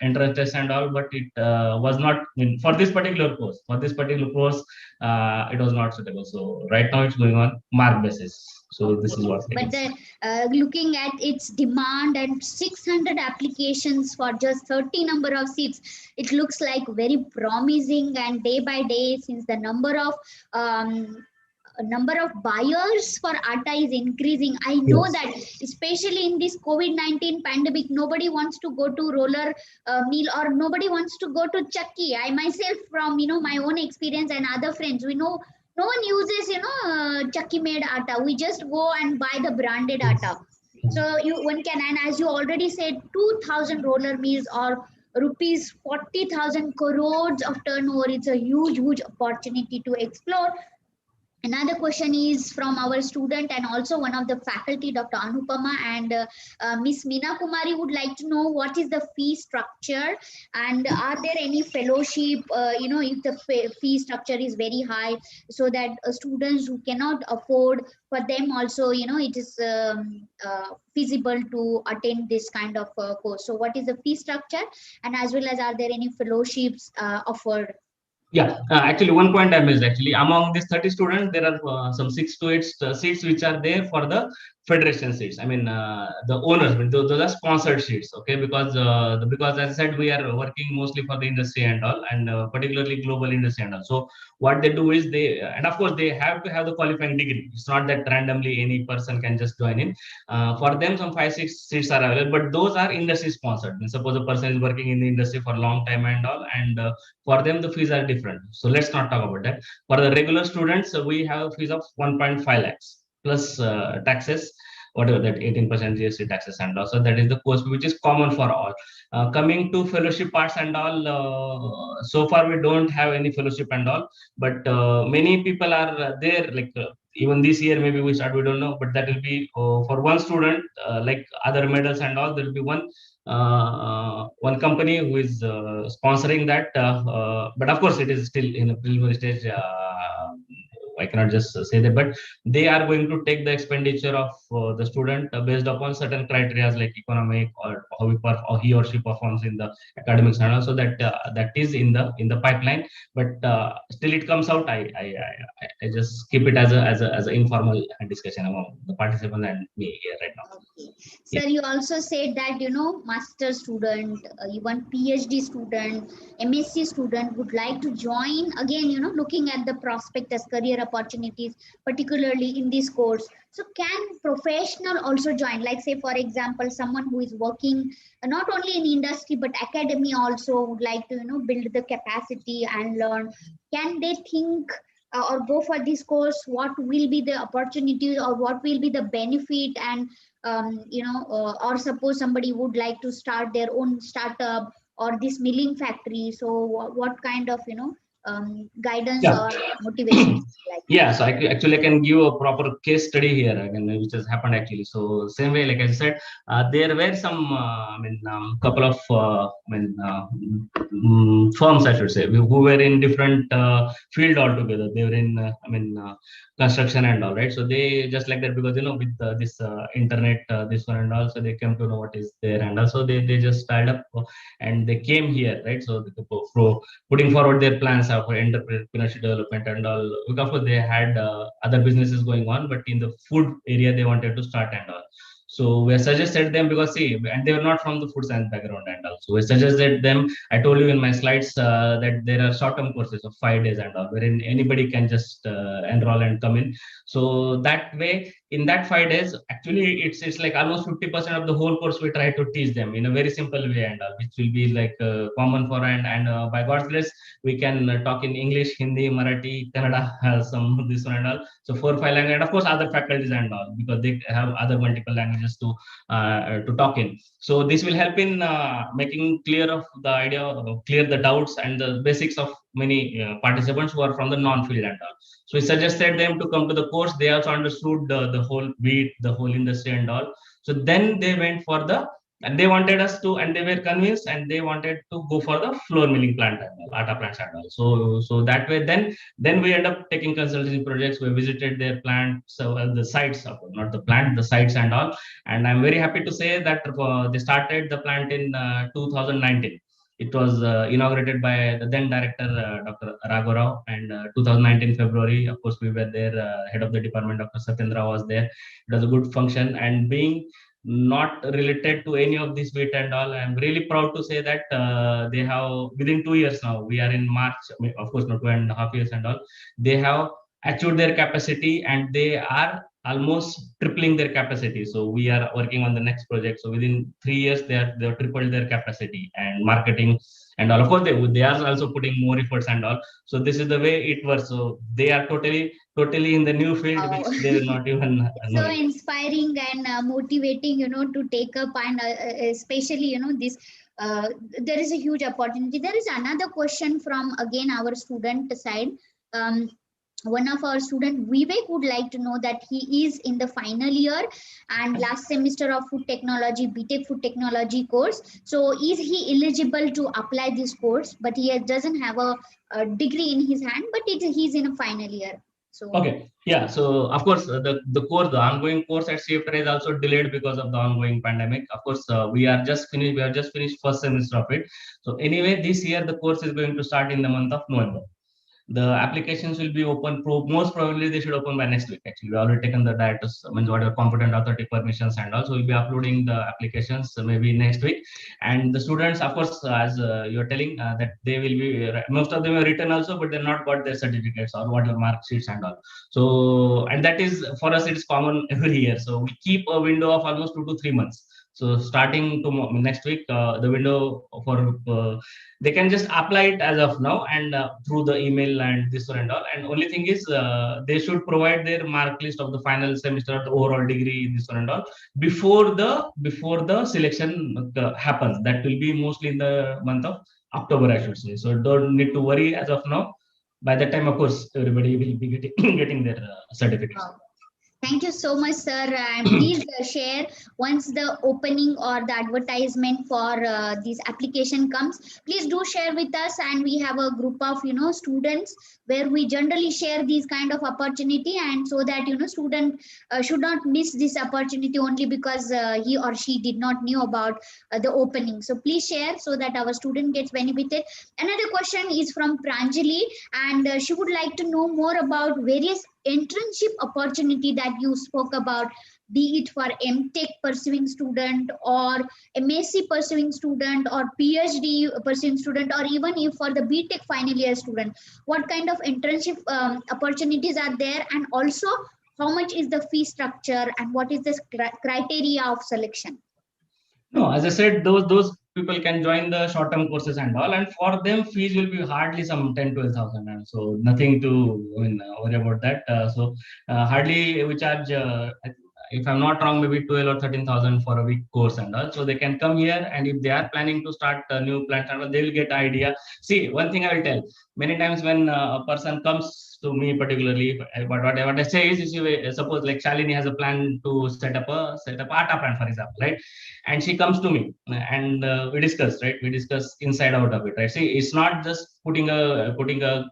entrance test and all, but it was not, I mean, for this particular course. It was not suitable. So right now it's going on mark basis. So this is what it But is. the looking at its demand and 600 applications for just 30 number of seats, it looks like very promising. And day by day, since the um, number of buyers for atta is increasing, I know Yes. that especially in this COVID-19 pandemic, nobody wants to go to roller mill, or nobody wants to go to chakki. I myself, from my own experience and other friends, we know no one uses chakki made atta. We just go and buy the branded atta. So one can, and as you already said, 2,000 roller mills or rupees 40,000 crores of turnover. It's a huge opportunity to explore. Another question is from our student and also one of the faculty, Dr. Anupama, and Miss Meena Kumari would like to know what is the fee structure, and are there any fellowship, if the fee structure is very high, so that students who cannot afford, for them also, it is feasible to attend this kind of course. So what is the fee structure, and as well as are there any fellowships offered? Yeah, actually, one point I missed. Actually, among these 30 students, there are some 6 to 8 seats which are there for the federation seats. I mean, the owners, but those are sponsored seats. Okay, because as I said, we are working mostly for the industry and all, and particularly global industry and all. So what they do is and of course, they have to have the qualifying degree. It's not that randomly any person can just join in. For them, some 5, 6 seats are available, but those are industry sponsored. And suppose a person is working in the industry for a long time and all, and for them the fees are different. So let's not talk about that. For the regular students, we have fees of 1.5 lakhs plus taxes, whatever that 18% GST taxes and also that is the course which is common for all. Coming to fellowship parts and all, so far we don't have any fellowship and all, but many people are there, like even this year maybe we start, we don't know, but that will be for one student, like other medals and all, there will be one company who is sponsoring that, but of course it is still in a preliminary stage. I cannot just say that, but they are going to take the expenditure of the student based upon certain criteria like economic, or how he or she performs in the academics and also that is in the pipeline. But still it comes out. I just keep it as a informal discussion among the participants and me here right now. Okay. Yeah. Sir, you also said that, master student, even PhD student, MSc student would like to join again, looking at the prospectus career opportunities, particularly in this course. So can professional also join? Like say, for example, someone who is working not only in industry, but academy also would like to, build the capacity and learn. Can they think or go for this course? What will be the opportunities, or what will be the benefit? And or suppose somebody would like to start their own startup or this milling factory, so what kind of guidance Yeah. or motivation? Like Yeah, so actually I can give a proper case study here again, which has happened actually. So same way, like I said, there were some, couple of, firms, I should say, who were in different field altogether. They were in, construction and all, right? So they just like that because with this internet, this one and all, so they came to know what is there, and also they just started up and they came here, right? So putting forward their plans for entrepreneurship development and all. Of course, they had other businesses going on, but in the food area, they wanted to start and all. So we suggested them because see, and they were not from the food science background and all. So we suggested them. I told you in my slides that there are short-term courses of 5 days and all, wherein anybody can just enroll and come in. So that way, in that 5 days, actually, it's like almost 50% of the whole course we try to teach them in a very simple way and all, which will be like common for and by God's grace, we can talk in English, Hindi, Marathi, Kannada, some this one and all. So 4 or 5 languages, and of course other faculties and all, because they have other multiple languages to talk in. So this will help in making clear of the idea, clear the doubts and the basics of many participants who are from the non-field and all. So we suggested them to come to the course. They also understood the whole beat, the whole industry and all. So then they went for the, and they wanted us to, and they were convinced, and they wanted to go for the floor milling plant and all, atta plants and all. So that way, then we end up taking consultancy projects. We visited their plant, so the sites, not the plant, the sites and all. And I'm very happy to say that they started the plant in 2019. It was inaugurated by the then director, Dr. Raghu, and 2019 February. Of course, we were there. Head of the department, Dr. Satyendra, was there. It was a good function, and being not related to any of this bit and all, I'm really proud to say that they have, within 2 years now, we are in March, of course not 2.5 years and all, they have achieved their capacity, and they are almost tripling their capacity. So we are working on the next project. So within 3 years, they have tripled their capacity and marketing and all. Of course, they are also putting more efforts and all. So this is the way it works. So they are totally in the new field, wow. which they were not even It's so knowing. inspiring and motivating, to take up, and especially, this there is a huge opportunity. There is another question from again our student side. um, One of our student, Vivek, would like to know that he is in the final year and last semester of food technology, BTech food technology course. So is he eligible to apply this course? But he doesn't have a degree in his hand, but he's in a final year. So Okay, yeah. So of course, the ongoing course at CFTRI is also delayed because of the ongoing pandemic. Of course, we are just finished. We have just finished first semester of it. So anyway, this year the course is going to start in the month of November. The applications will be open. Most probably they should open by next week. Actually, we already taken the directors, means whatever competent authority permissions and also we'll be uploading the applications maybe next week. And the students, of course, as you're telling that they will be, most of them are written also, but they're not got their certificates or whatever mark sheets and all. So, and that is for us, it's common every year. So we keep a window of almost 2 to 3 months. So starting to next week, the window for they can just apply it as of now and through the email and this one and all. And only thing is they should provide their mark list of the final semester, the overall degree, this one and all, before the selection happens. That will be mostly in the month of October, I should say. So don't need to worry as of now. By that time, of course, everybody will be getting their certificates. wow. Thank you so much, sir. And please share once the opening or the advertisement for this application comes. Please do share with us, and we have a group of students where we generally share these kind of opportunity, and so that student should not miss this opportunity only because he or she did not knew about the opening. So please share so that our student gets benefited. Another question is from Pranjali, and she would like to know more about various internship opportunity that you spoke about, be it for MTech pursuing student or MSc pursuing student or PhD pursuing student, or even if for the BTech final year student. What kind of internship opportunities are there, and also how much is the fee structure and what is the criteria of selection? No, as I said, those people can join the short-term courses and all, and for them fees will be hardly some 10-12,000, and so nothing to worry about that. Hardly we charge. if I'm not wrong, maybe 12 or 13,000 for a week course and all. So they can come here, and if they are planning to start a new plant and all, they will get idea. See, one thing I will tell, many times when a person comes to me particularly, but what I say is suppose like Shalini has a plan to set up atta plant, for example, right? And she comes to me, and we discuss, right? We discuss inside out of it, right? See, it's not just putting a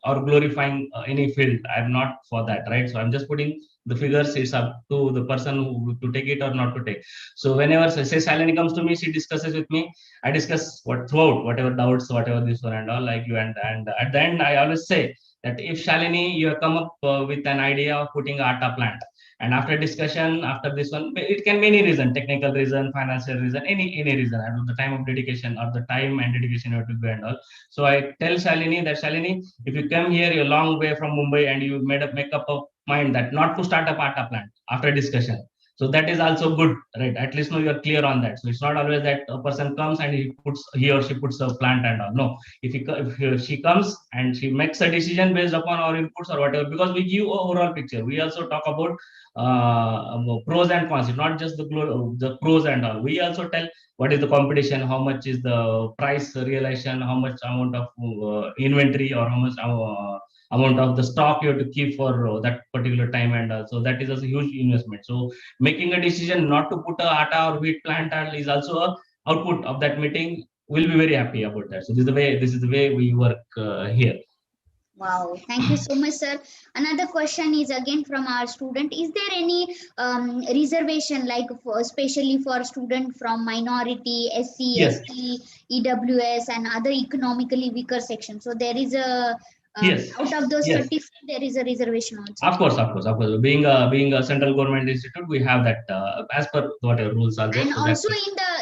or glorifying any field. I'm not for that, right? So I'm just putting the figures. It's up to the person who to take it or not to take. So whenever say Shalini comes to me, she discusses with me. I discuss throughout whatever doubts, whatever this one and all, like you, and at the end I always say that if Shalini, you have come up with an idea of putting atta plant, and after discussion, after this one, it can be any reason, technical reason, financial reason, any reason, and the time of dedication or the time and dedication you have to do and all. So I tell Shalini that, Shalini, if you come here, you're a long way from Mumbai, and you make up a mind that not to start a atta plant after discussion. So that is also good, right? At least now you are clear on that. So it's not always that a person comes and he or she puts a plant and all. No, if she comes and she makes a decision based upon our inputs or whatever, because we give overall picture. We also talk about pros and cons. It's not just the pros and all. We also tell what is the competition, how much is the price realization, how much amount of inventory, or how much amount of the stock you have to keep for that particular time, and so that is a huge investment. So making a decision not to put a atta or wheat plant is also a output of that meeting. We'll be very happy about that. So this is the way we work here. Wow, thank you so much, sir. Another question is again from our student. Is there any reservation, like especially for student from minority, SC, Yes. ST, EWS, and other economically weaker sections? So there is a Yes. out of those Yes. 30, there is a reservation also. Of course. Being a central government institute, we have that as per whatever rules are there. And So also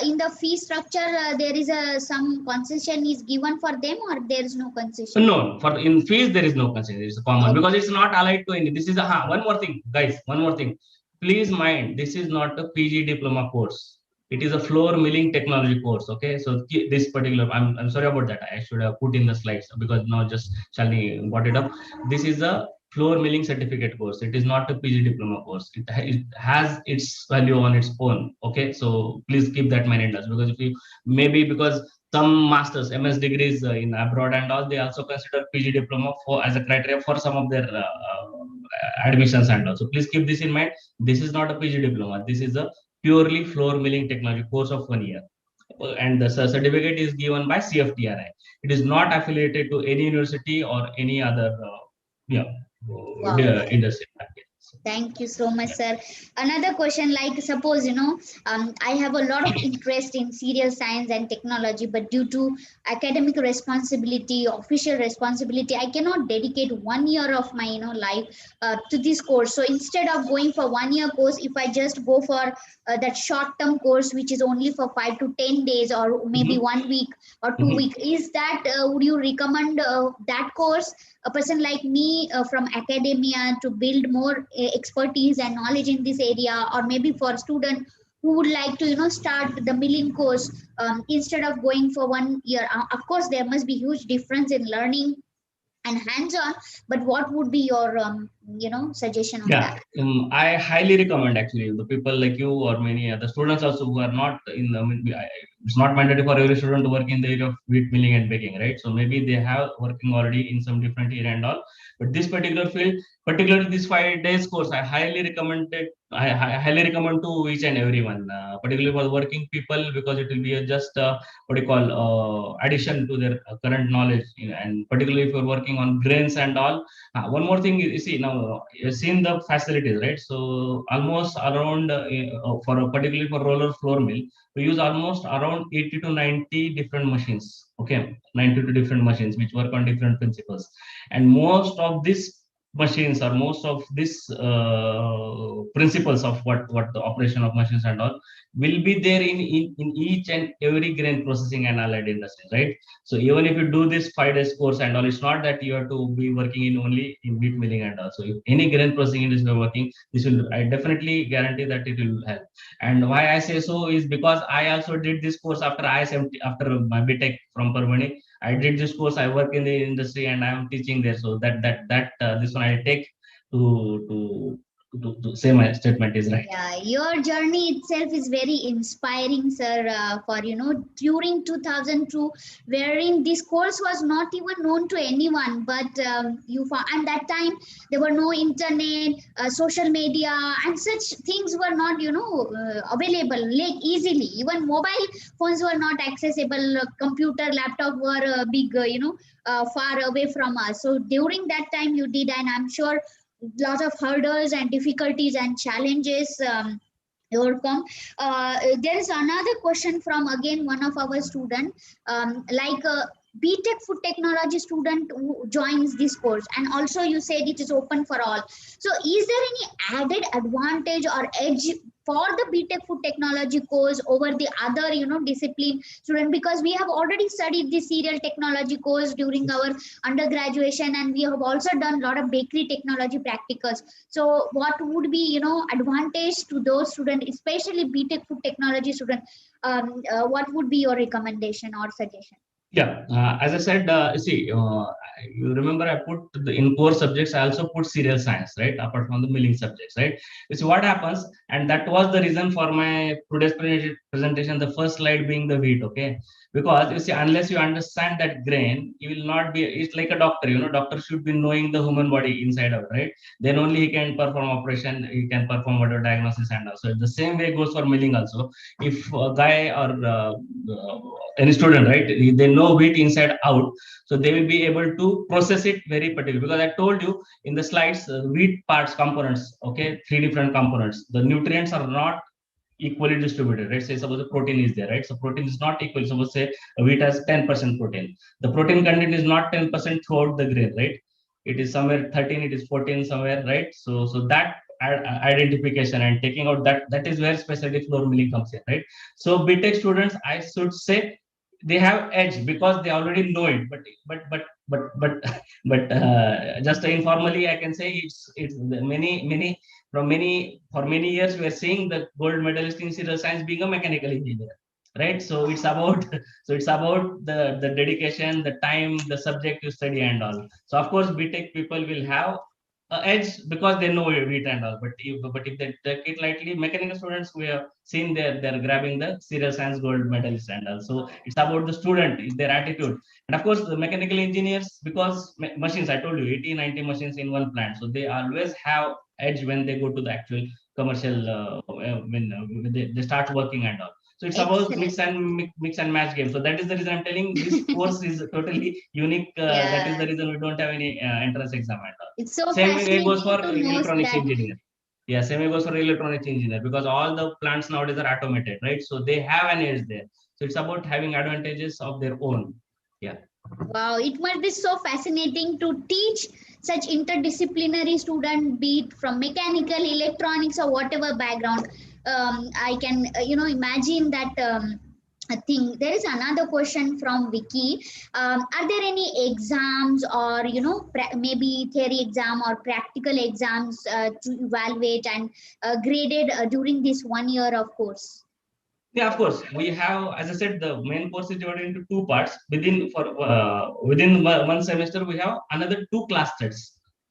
in the fee structure, there is a some concession is given for them, or there is no concession? No, for in fees there is no concession. It's common, Okay. because it's not allied to any. This is one more thing, guys. One more thing. Please mind, this is not a PG diploma course. It is a floor milling technology course. Okay, so this particular, I'm sorry about that. I should have put in the slides, because now just Shalini brought it up. This is a floor milling certificate course. It is not a PG diploma course. It has its value on its own. Okay, so please keep that mind in us, because if you maybe because some masters, MS degrees in abroad and all, they also consider PG diploma for as a criteria for some of their admissions and all. So please keep this in mind. This is not a PG diploma. This is a purely floor milling technology course of 1 year, and the certificate is given by CFTRI. It is not affiliated to any university or any other Wow. industry. Thank you so much, sir. Another question, like suppose, I have a lot of interest in serial science and technology, but due to academic responsibility, official responsibility, I cannot dedicate 1 year of my, life to this course. So instead of going for 1 year course, if I just go for that short-term course, which is only for 5 to 10 days, or maybe 1 week or 2 weeks, is that, would you recommend that course? A person like me from academia to build more expertise and knowledge in this area, or maybe for student who would like to start the milling course instead of going for 1 year. Of course there must be huge difference in learning and hands-on, but what would be your suggestion on that? I highly recommend, actually, the people like you or many other students also who are not in the, it's not mandatory for every student to work in the area of wheat milling and baking, right? So maybe they have working already in some different area and all, but this particular field, particularly this 5 days course, I highly recommend it. I highly recommend to each and everyone, particularly for the working people, because it will be just what you call addition to their current knowledge, and particularly if you're working on grains and all. One more thing, you see, now you've seen the facilities, right? So almost around particularly for roller floor mill, we use almost around 80 to 90 different machines. Okay, 90 to different machines which work on different principles, and most of these machines, or most of these principles of what the operation of machines and all, will be there in each and every grain processing and allied industries, right? So even if you do this 5 days course and all, it's not that you have to be working in only in wheat milling and all. So if any grain processing industry are working, this will, I definitely guarantee that it will help. And why I say so is because I also did this course after ISMT, after my BTech from Parvani. I did this course. I work in the industry and I am teaching there. So that this one I take to to say my statement is right. Yeah, your journey itself is very inspiring, sir. For during 2002, wherein this course was not even known to anyone, but you found, and that time there were no internet, social media, and such things were not available like easily. Even mobile phones were not accessible. Computer, laptop were big, far away from us. So during that time, you did, and I'm sure lot of hurdles and difficulties and challenges overcome. There is another question from again one of our student, like a BTech food technology student who joins this course, and also you said it is open for all. So is there any added advantage or edge for the BTech food technology course over the other discipline student? Because we have already studied the cereal technology course during our undergraduation, and we have also done a lot of bakery technology practicals. So what would be advantage to those students, especially BTech food technology student? What would be your recommendation or suggestion? Yeah, as I said, see, you remember I put in core subjects, I also put cereal science, right? Apart from the milling subjects, right? You see what happens, and that was the reason for my today's presentation, the first slide being the wheat, okay? Because you see, unless you understand that grain, you will not be, it's like a doctor, doctor should be knowing the human body inside out, right? Then only he can perform operation, he can perform whatever diagnosis and also. The same way goes for milling also. If a guy or any student, right, they know wheat inside out, so they will be able to process it very particularly. Because I told you in the slides, wheat parts components, okay, 3 different components. The nutrients are not equally distributed, right? Say suppose the protein is there, right? So protein is not equal. Suppose say wheat has 10% protein. The protein content is not 10% throughout the grain, right? It is somewhere 13, it is 14 somewhere, right? So that identification and taking out that is where specialty flour milling comes in, right? So BTech students, I should say, they have edge because they already know it. But just informally, I can say it's many for many years we are seeing the gold medalist in cereal science being a mechanical engineer, right? So it's about the dedication, the time, the subject you study and all. So of course BTech people will have edge because they know wheat and all. But if they take it lightly, mechanical students we have seen they're grabbing the serial science gold medalist and all. So it's about the student, their attitude. And of course the mechanical engineers, because machines, I told you 80 90 machines in one plant, so they always have edge when they go to the actual commercial when they start working and all. So it's about mix and match game. So that is the reason I'm telling this course is totally unique. That is the reason we don't have any entrance exam at all. It's so Same way goes fascinating for to know electronics that. engineer. Yeah, same way goes for electronics engineer, because all the plants nowadays are automated, right? So they have an edge there. So it's about having advantages of their own. Yeah. Wow, it must be so fascinating to teach such interdisciplinary student, be it from mechanical, electronics, or whatever background. I can, imagine that. I think there is another question from Vicky. Are there any exams or maybe theory exam or practical exams to evaluate and graded during this 1 year of course? Yeah, of course. We have, as I said, the main course is divided into two parts. Within one semester, we have another two class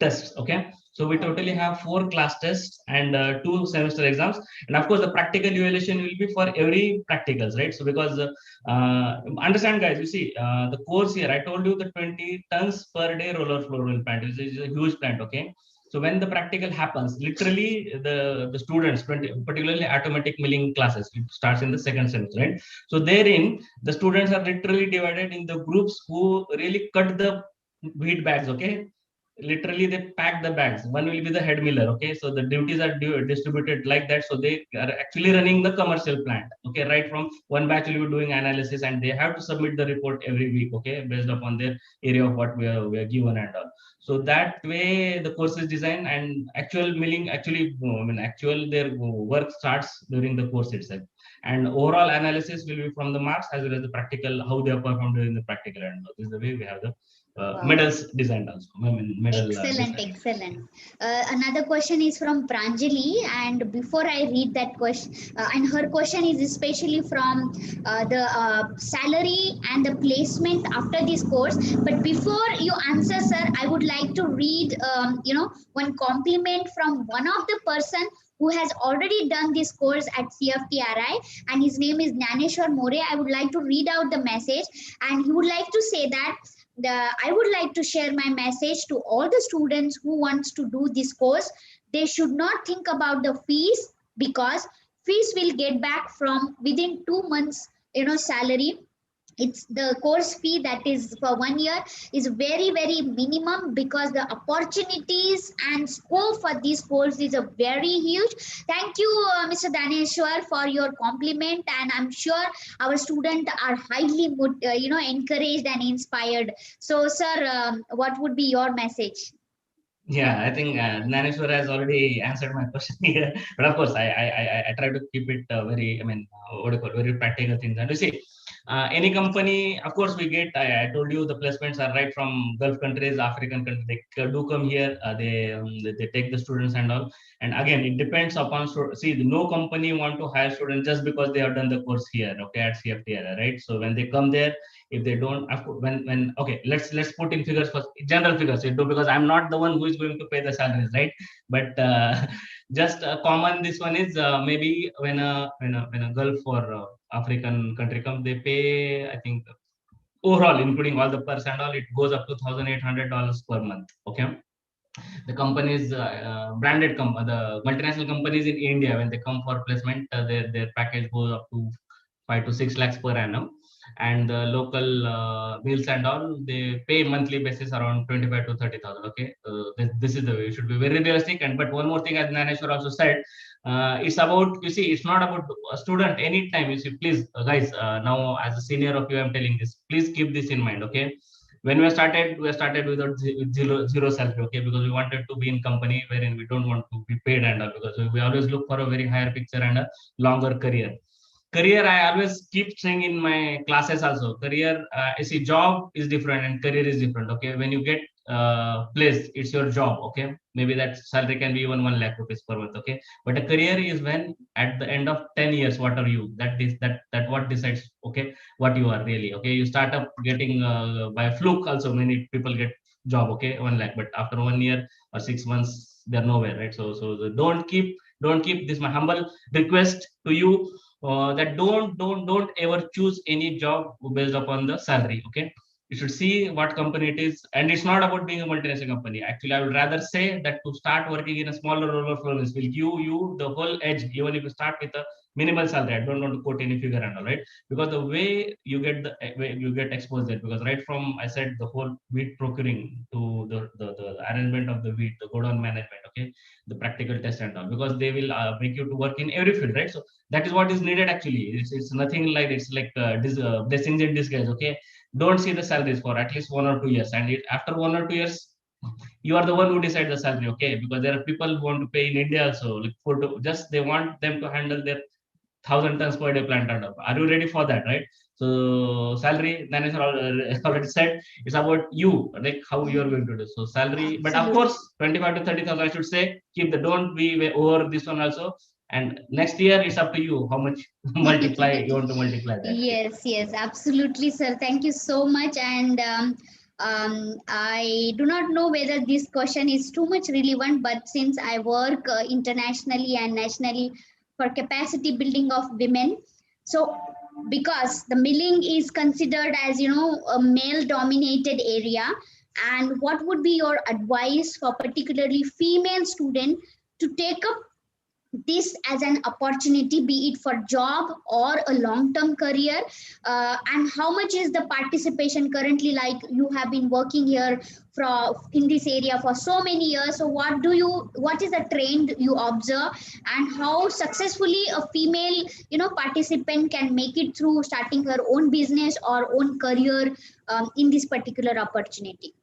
tests. Okay, so we totally have 4 class tests and 2 semester exams. And of course, the practical evaluation will be for every practicals, right? So because understand, guys, you see the course here. I told you the 20 tons per day roller floor plant is a huge plant. Okay. So when the practical happens, literally the students, particularly automatic milling classes, it starts in the second semester, right? So therein, the students are literally divided in the groups who really cut the wheat bags, okay? Literally they pack the bags. One will be the head miller, okay? So the duties are distributed like that. So they are actually running the commercial plant, okay? Right from one batch will be doing analysis and they have to submit the report every week, okay? Based upon their area of what we are given and all. So that way the course is designed, and actual milling actual their work starts during the course itself. And overall analysis will be from the marks as well as the practical, how they are performed during the practical. And this is the way we have the Wow. medals designed also. I mean, medal Excellent, design. excellent. Another question is from Pranjali, and before I read that question, and her question is especially from the salary and the placement after this course. But before you answer, sir, I would like to read, one compliment from one of the person who has already done this course at CFTRI, and his name is Naneshwar More. I would like to read out the message, and he would like to say that I would like to share my message to all the students who wants to do this course. They should not think about the fees, because fees will get back from within 2 months, salary. It's the course fee that is for 1 year is very, very minimum, because the opportunities and scope for this course is a very huge. Thank you, Mr. Daneshwar, for your compliment, and I'm sure our students are highly encouraged and inspired. So sir, what would be your message? Yeah, I think Naneshwar has already answered my question here. But of course, I try to keep it very, I mean, what do you call, very practical things. And you see, any company, of course, we get, I told you the placements are right from Gulf countries, African countries. They do come here, they take the students and all. And again, it depends upon, see, no company want to hire students just because they have done the course here, okay, at CFTRI, right? So when they come there, if they don't, when okay, let's put in figures first, general figures, because I'm not the one who is going to pay the salaries, right? But just common, this one is maybe when a Gulf or African country comes, they pay, I think, overall, including all the pers and all, it goes up to $1,800 per month. Okay, the companies, the multinational companies in India, when they come for placement, their package goes up to 5 to 6 lakhs per annum, and the local meals and all, they pay monthly basis around 25 to 30,000. Okay, this is the way. It should be very realistic. And but one more thing, as Naneshwar also said, it's about, you see, it's not about a student. Anytime, you see, please, guys, now as a senior of you, I'm telling this. Please keep this in mind. Okay, when we started without zero salary. Okay, because we wanted to be in company wherein we don't want to be paid and all, because we always look for a very higher picture and a longer career. I always keep saying in my classes also, career, I see, job is different and career is different. Okay, when you get placed, it's your job. Okay, maybe that salary can be even 1 lakh rupees per month. Okay, but a career is when at the end of 10 years, what are you, that what decides, okay, what you are really. Okay, you start up getting by fluke also, many people get job, okay, 1 lakh, but after 1 year or 6 months, they're nowhere, right? So don't keep this, my humble request to you, that don't ever choose any job based upon the salary. Okay, you should see what company it is, and it's not about being a multinational company. Actually, I would rather say that to start working in a smaller rural province will give you the whole edge, even if you start with a minimal salary. I don't want to quote any figure and all, right? Because the way you get exposed there, because right from, I said, the whole wheat procuring to the arrangement of the wheat, the godown management, okay, the practical test and all, because they will make you to work in every field, right? So that is what is needed actually. It's nothing like, it's like blessings in disguise. Okay, don't see the salaries for at least 1 or 2 years, and after 1 or 2 years, you are the one who decide the salary. Okay, because there are people who want to pay in India also, like for just they want them to handle their 1,000 tons per day plant and all. Are you ready for that, right? So salary, manager already said, it's about you, like how you are going to do. So salary, but of Absolutely. course 25 to 30,000, I should say, keep the, don't be over this one also. And next year, it's up to you how much multiply you want to multiply that. Yes, yes, absolutely, sir. Thank you so much. And I do not know whether this question is too much relevant, but since I work internationally and nationally for capacity building of women, so because the milling is considered as a male dominated area, and what would be your advice for particularly female student to take up this as an opportunity, be it for job or a long-term career, and how much is the participation currently? Like, you have been working here in this area for so many years, so what is the trend you observe, and how successfully a female participant can make it through starting her own business or own career in this particular opportunity?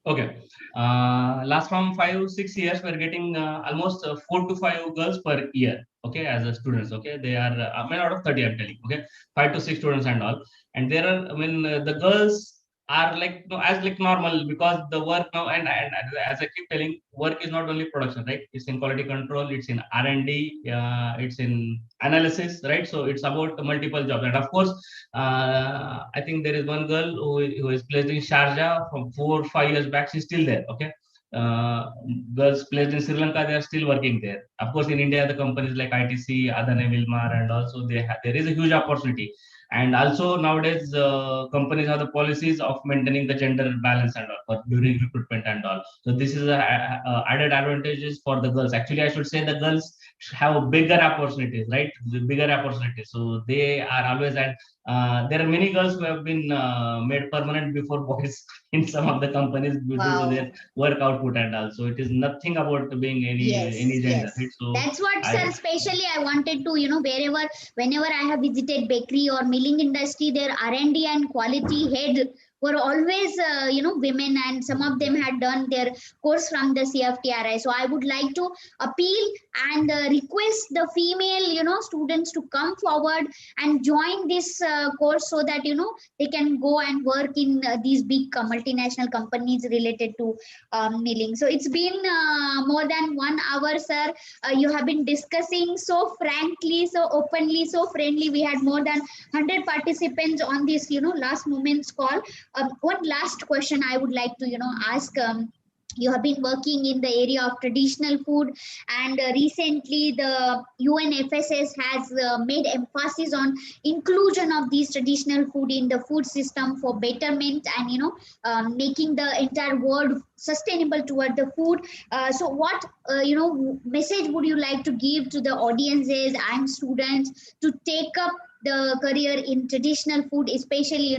Okay. Last from 5 6 years, we're getting almost 4 to 5 girls per year. Okay, as a students. Okay, they are I mean, out of 30, I'm telling. Okay, 5 to 6 students and all. And there are, I mean, the girls are like, as like normal, because the work now, and as I keep telling, work is not only production, right? It's in quality control, it's in R&D, it's in analysis, right? So it's about multiple jobs. And of course, I think there is one girl who is placed in Sharjah from 4 or 5 years back. She's still there. Okay. uh, Girls placed in Sri Lanka, they are still working there. Of course, in India, the companies like ITC, Adani Wilmar, and also there is a huge opportunity. And also nowadays, companies have the policies of maintaining the gender balance and all for during recruitment and all. So this is a added advantages for the girls. Actually, I should say the girls have bigger opportunities, right? The bigger opportunities. So they are always, and there are many girls who have been made permanent before boys in some of the companies due to Wow. their work output and all. So it is nothing about being Yes, any gender, yes. right? So That's what, sir, I especially I wanted to, whenever I have visited bakery or milling industry, their R&D and quality head were always, women, and some of them had done their course from the CFTRI. So I would like to appeal and request the female, students to come forward and join this course so that, they can go and work in these big multinational companies related to milling. So it's been more than 1 hour, sir. You have been discussing so frankly, so openly, so friendly. We had more than 100 participants on this, last moments call. One last question I would like to, ask. You have been working in the area of traditional food, and recently the UNFSS has made emphasis on inclusion of these traditional food in the food system for betterment, and making the entire world sustainable toward the food. So what message would you like to give to the audiences and students to take up the career in traditional food, especially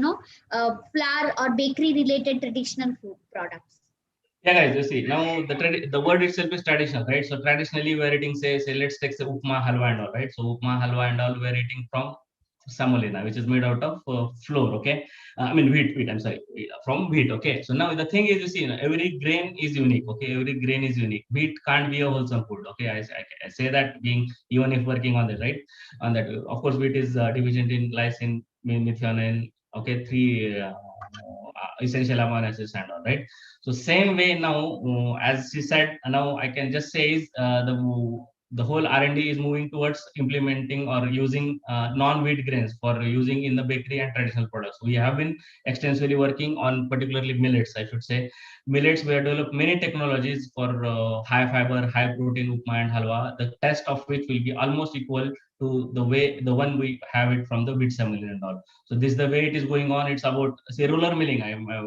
flour or bakery related traditional food products? Yeah, guys, you see now the word itself is traditional, right? So traditionally we're eating, say let's take say upma halwa and all, right? So upma halwa and all we're eating from semolina, which is made out of flour. Okay, I mean wheat. I'm sorry, from wheat. Okay, so now the thing is, you see, every grain is unique. Okay, every grain is unique. Wheat can't be a wholesome food. Okay, I say that being, even if working on that, right? On that, of course, wheat is deficient in lysine, methionine. Okay, three essential amino acids and all, right? So same way now, as she said, now I can just say is the whole R&D is moving towards implementing or using non-wheat grains for using in the bakery and traditional products. We have been extensively working on particularly millets, I should say. Millets, we have developed many technologies for high fiber, high protein upma and halwa, the test of which will be almost equal to the one we have it from the wheat semolina and all. So this is the way it is going on. It's about, say, roller milling.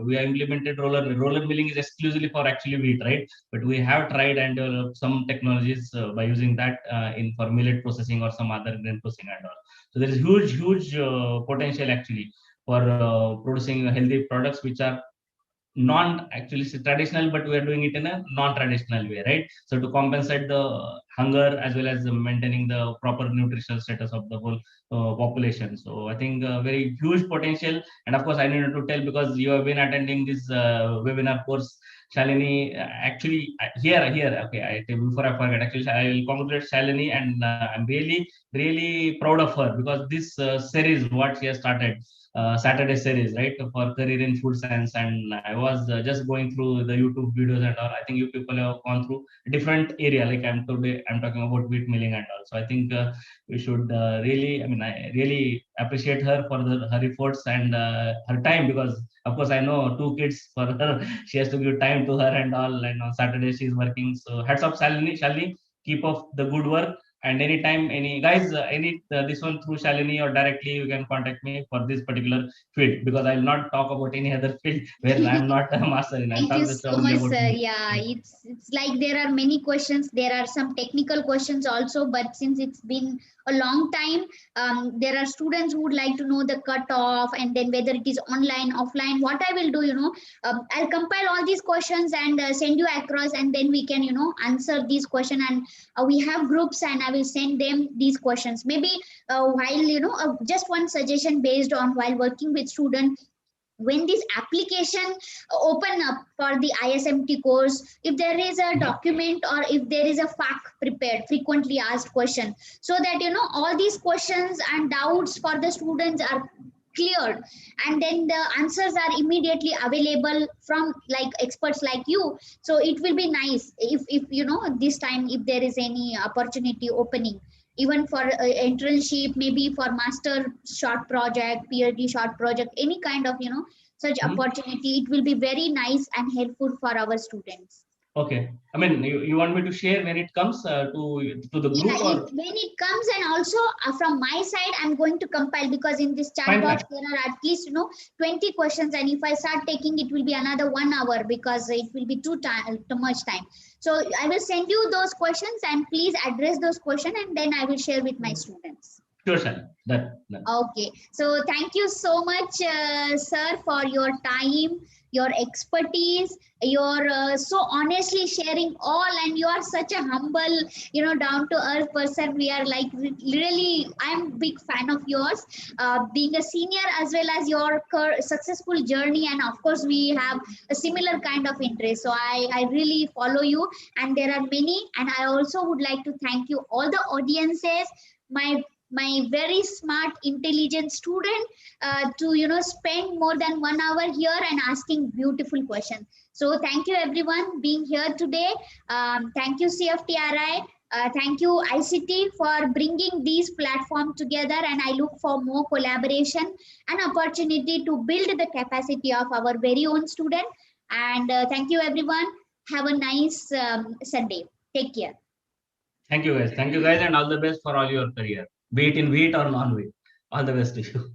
We have implemented roller milling is exclusively for actually wheat, right? But we have tried and developed some technologies by using that in for millet processing or some other grain processing and all. So there is huge potential actually for producing healthy products which are non actually traditional, but we are doing it in a non-traditional way, right? So to compensate the hunger as well as maintaining the proper nutritional status of the whole population. So I think very huge potential. And of course I need to tell, because you have been attending this webinar course, Shalini, actually here okay, before I forget, actually I will congratulate Shalini, and I'm really proud of her, because this series what she has started, Saturday series, right, for career in food science. And I was just going through the YouTube videos and all. I think you people have gone through a different area. Like I'm talking about wheat milling and all. So I think we should really, I mean, I really appreciate her for her efforts and her time, because of course I know 2 kids for her. She has to give time to her and all. And on Saturday she's working. So hats off, Shalini. Keep up the good work. And anytime, any guys, any this one through Shalini or directly, you can contact me for this particular field, because I will not talk about any other field where I am not a master in. I'll Thank talk you just so only much, about sir. me. Yeah, it's like there are many questions. There are some technical questions also, but since it's been a long time, there are students who would like to know the cutoff, and then whether it is online, offline. What I will do, I'll compile all these questions and send you across, and then we can, answer these questions. And we have groups, and I will send them these questions. Maybe while, just one suggestion based on while working with students, when this application open up for the ISMT course, if there is a Mhm. document or if there is a fact prepared, frequently asked question, so that all these questions and doubts for the students are cleared, and then the answers are immediately available from like experts like you. So it will be nice if you know, this time if there is any opportunity opening, even for internship, maybe for master short project, PhD short project, any kind of, you know, such opportunity, it will be very nice and helpful for our students. Okay. I mean, you want me to share when it comes to the group, Yeah, or when it comes, and also from my side, I'm going to compile, because in this chat fine, box fine. there are at least, you know, 20 questions, and if I start taking, it will be another 1 hour, because it will be too much time. So I will send you those questions, and please address those questions, and then I will share with my students. Sure, sir. Done. Okay, so thank you so much, sir, for your time, your expertise, your so honestly sharing all, and you are such a humble, you know, down to earth person. We are like really, I'm big fan of yours, being a senior as well as your successful journey, and of course we have a similar kind of interest. So I really follow you, and there are many, and I also would like to thank you all the audiences, my very smart intelligent student, to, you know, spend more than 1 hour here and asking beautiful questions. So thank you everyone being here today. Thank you CFTRI, thank you ICT for bringing these platform together, and I look for more collaboration and opportunity to build the capacity of our very own student. And thank you everyone. Have a nice Sunday. Take care. Thank you, guys. Thank you, guys, and all the best for all your career, be it in wheat or non-wheat. All the best to you.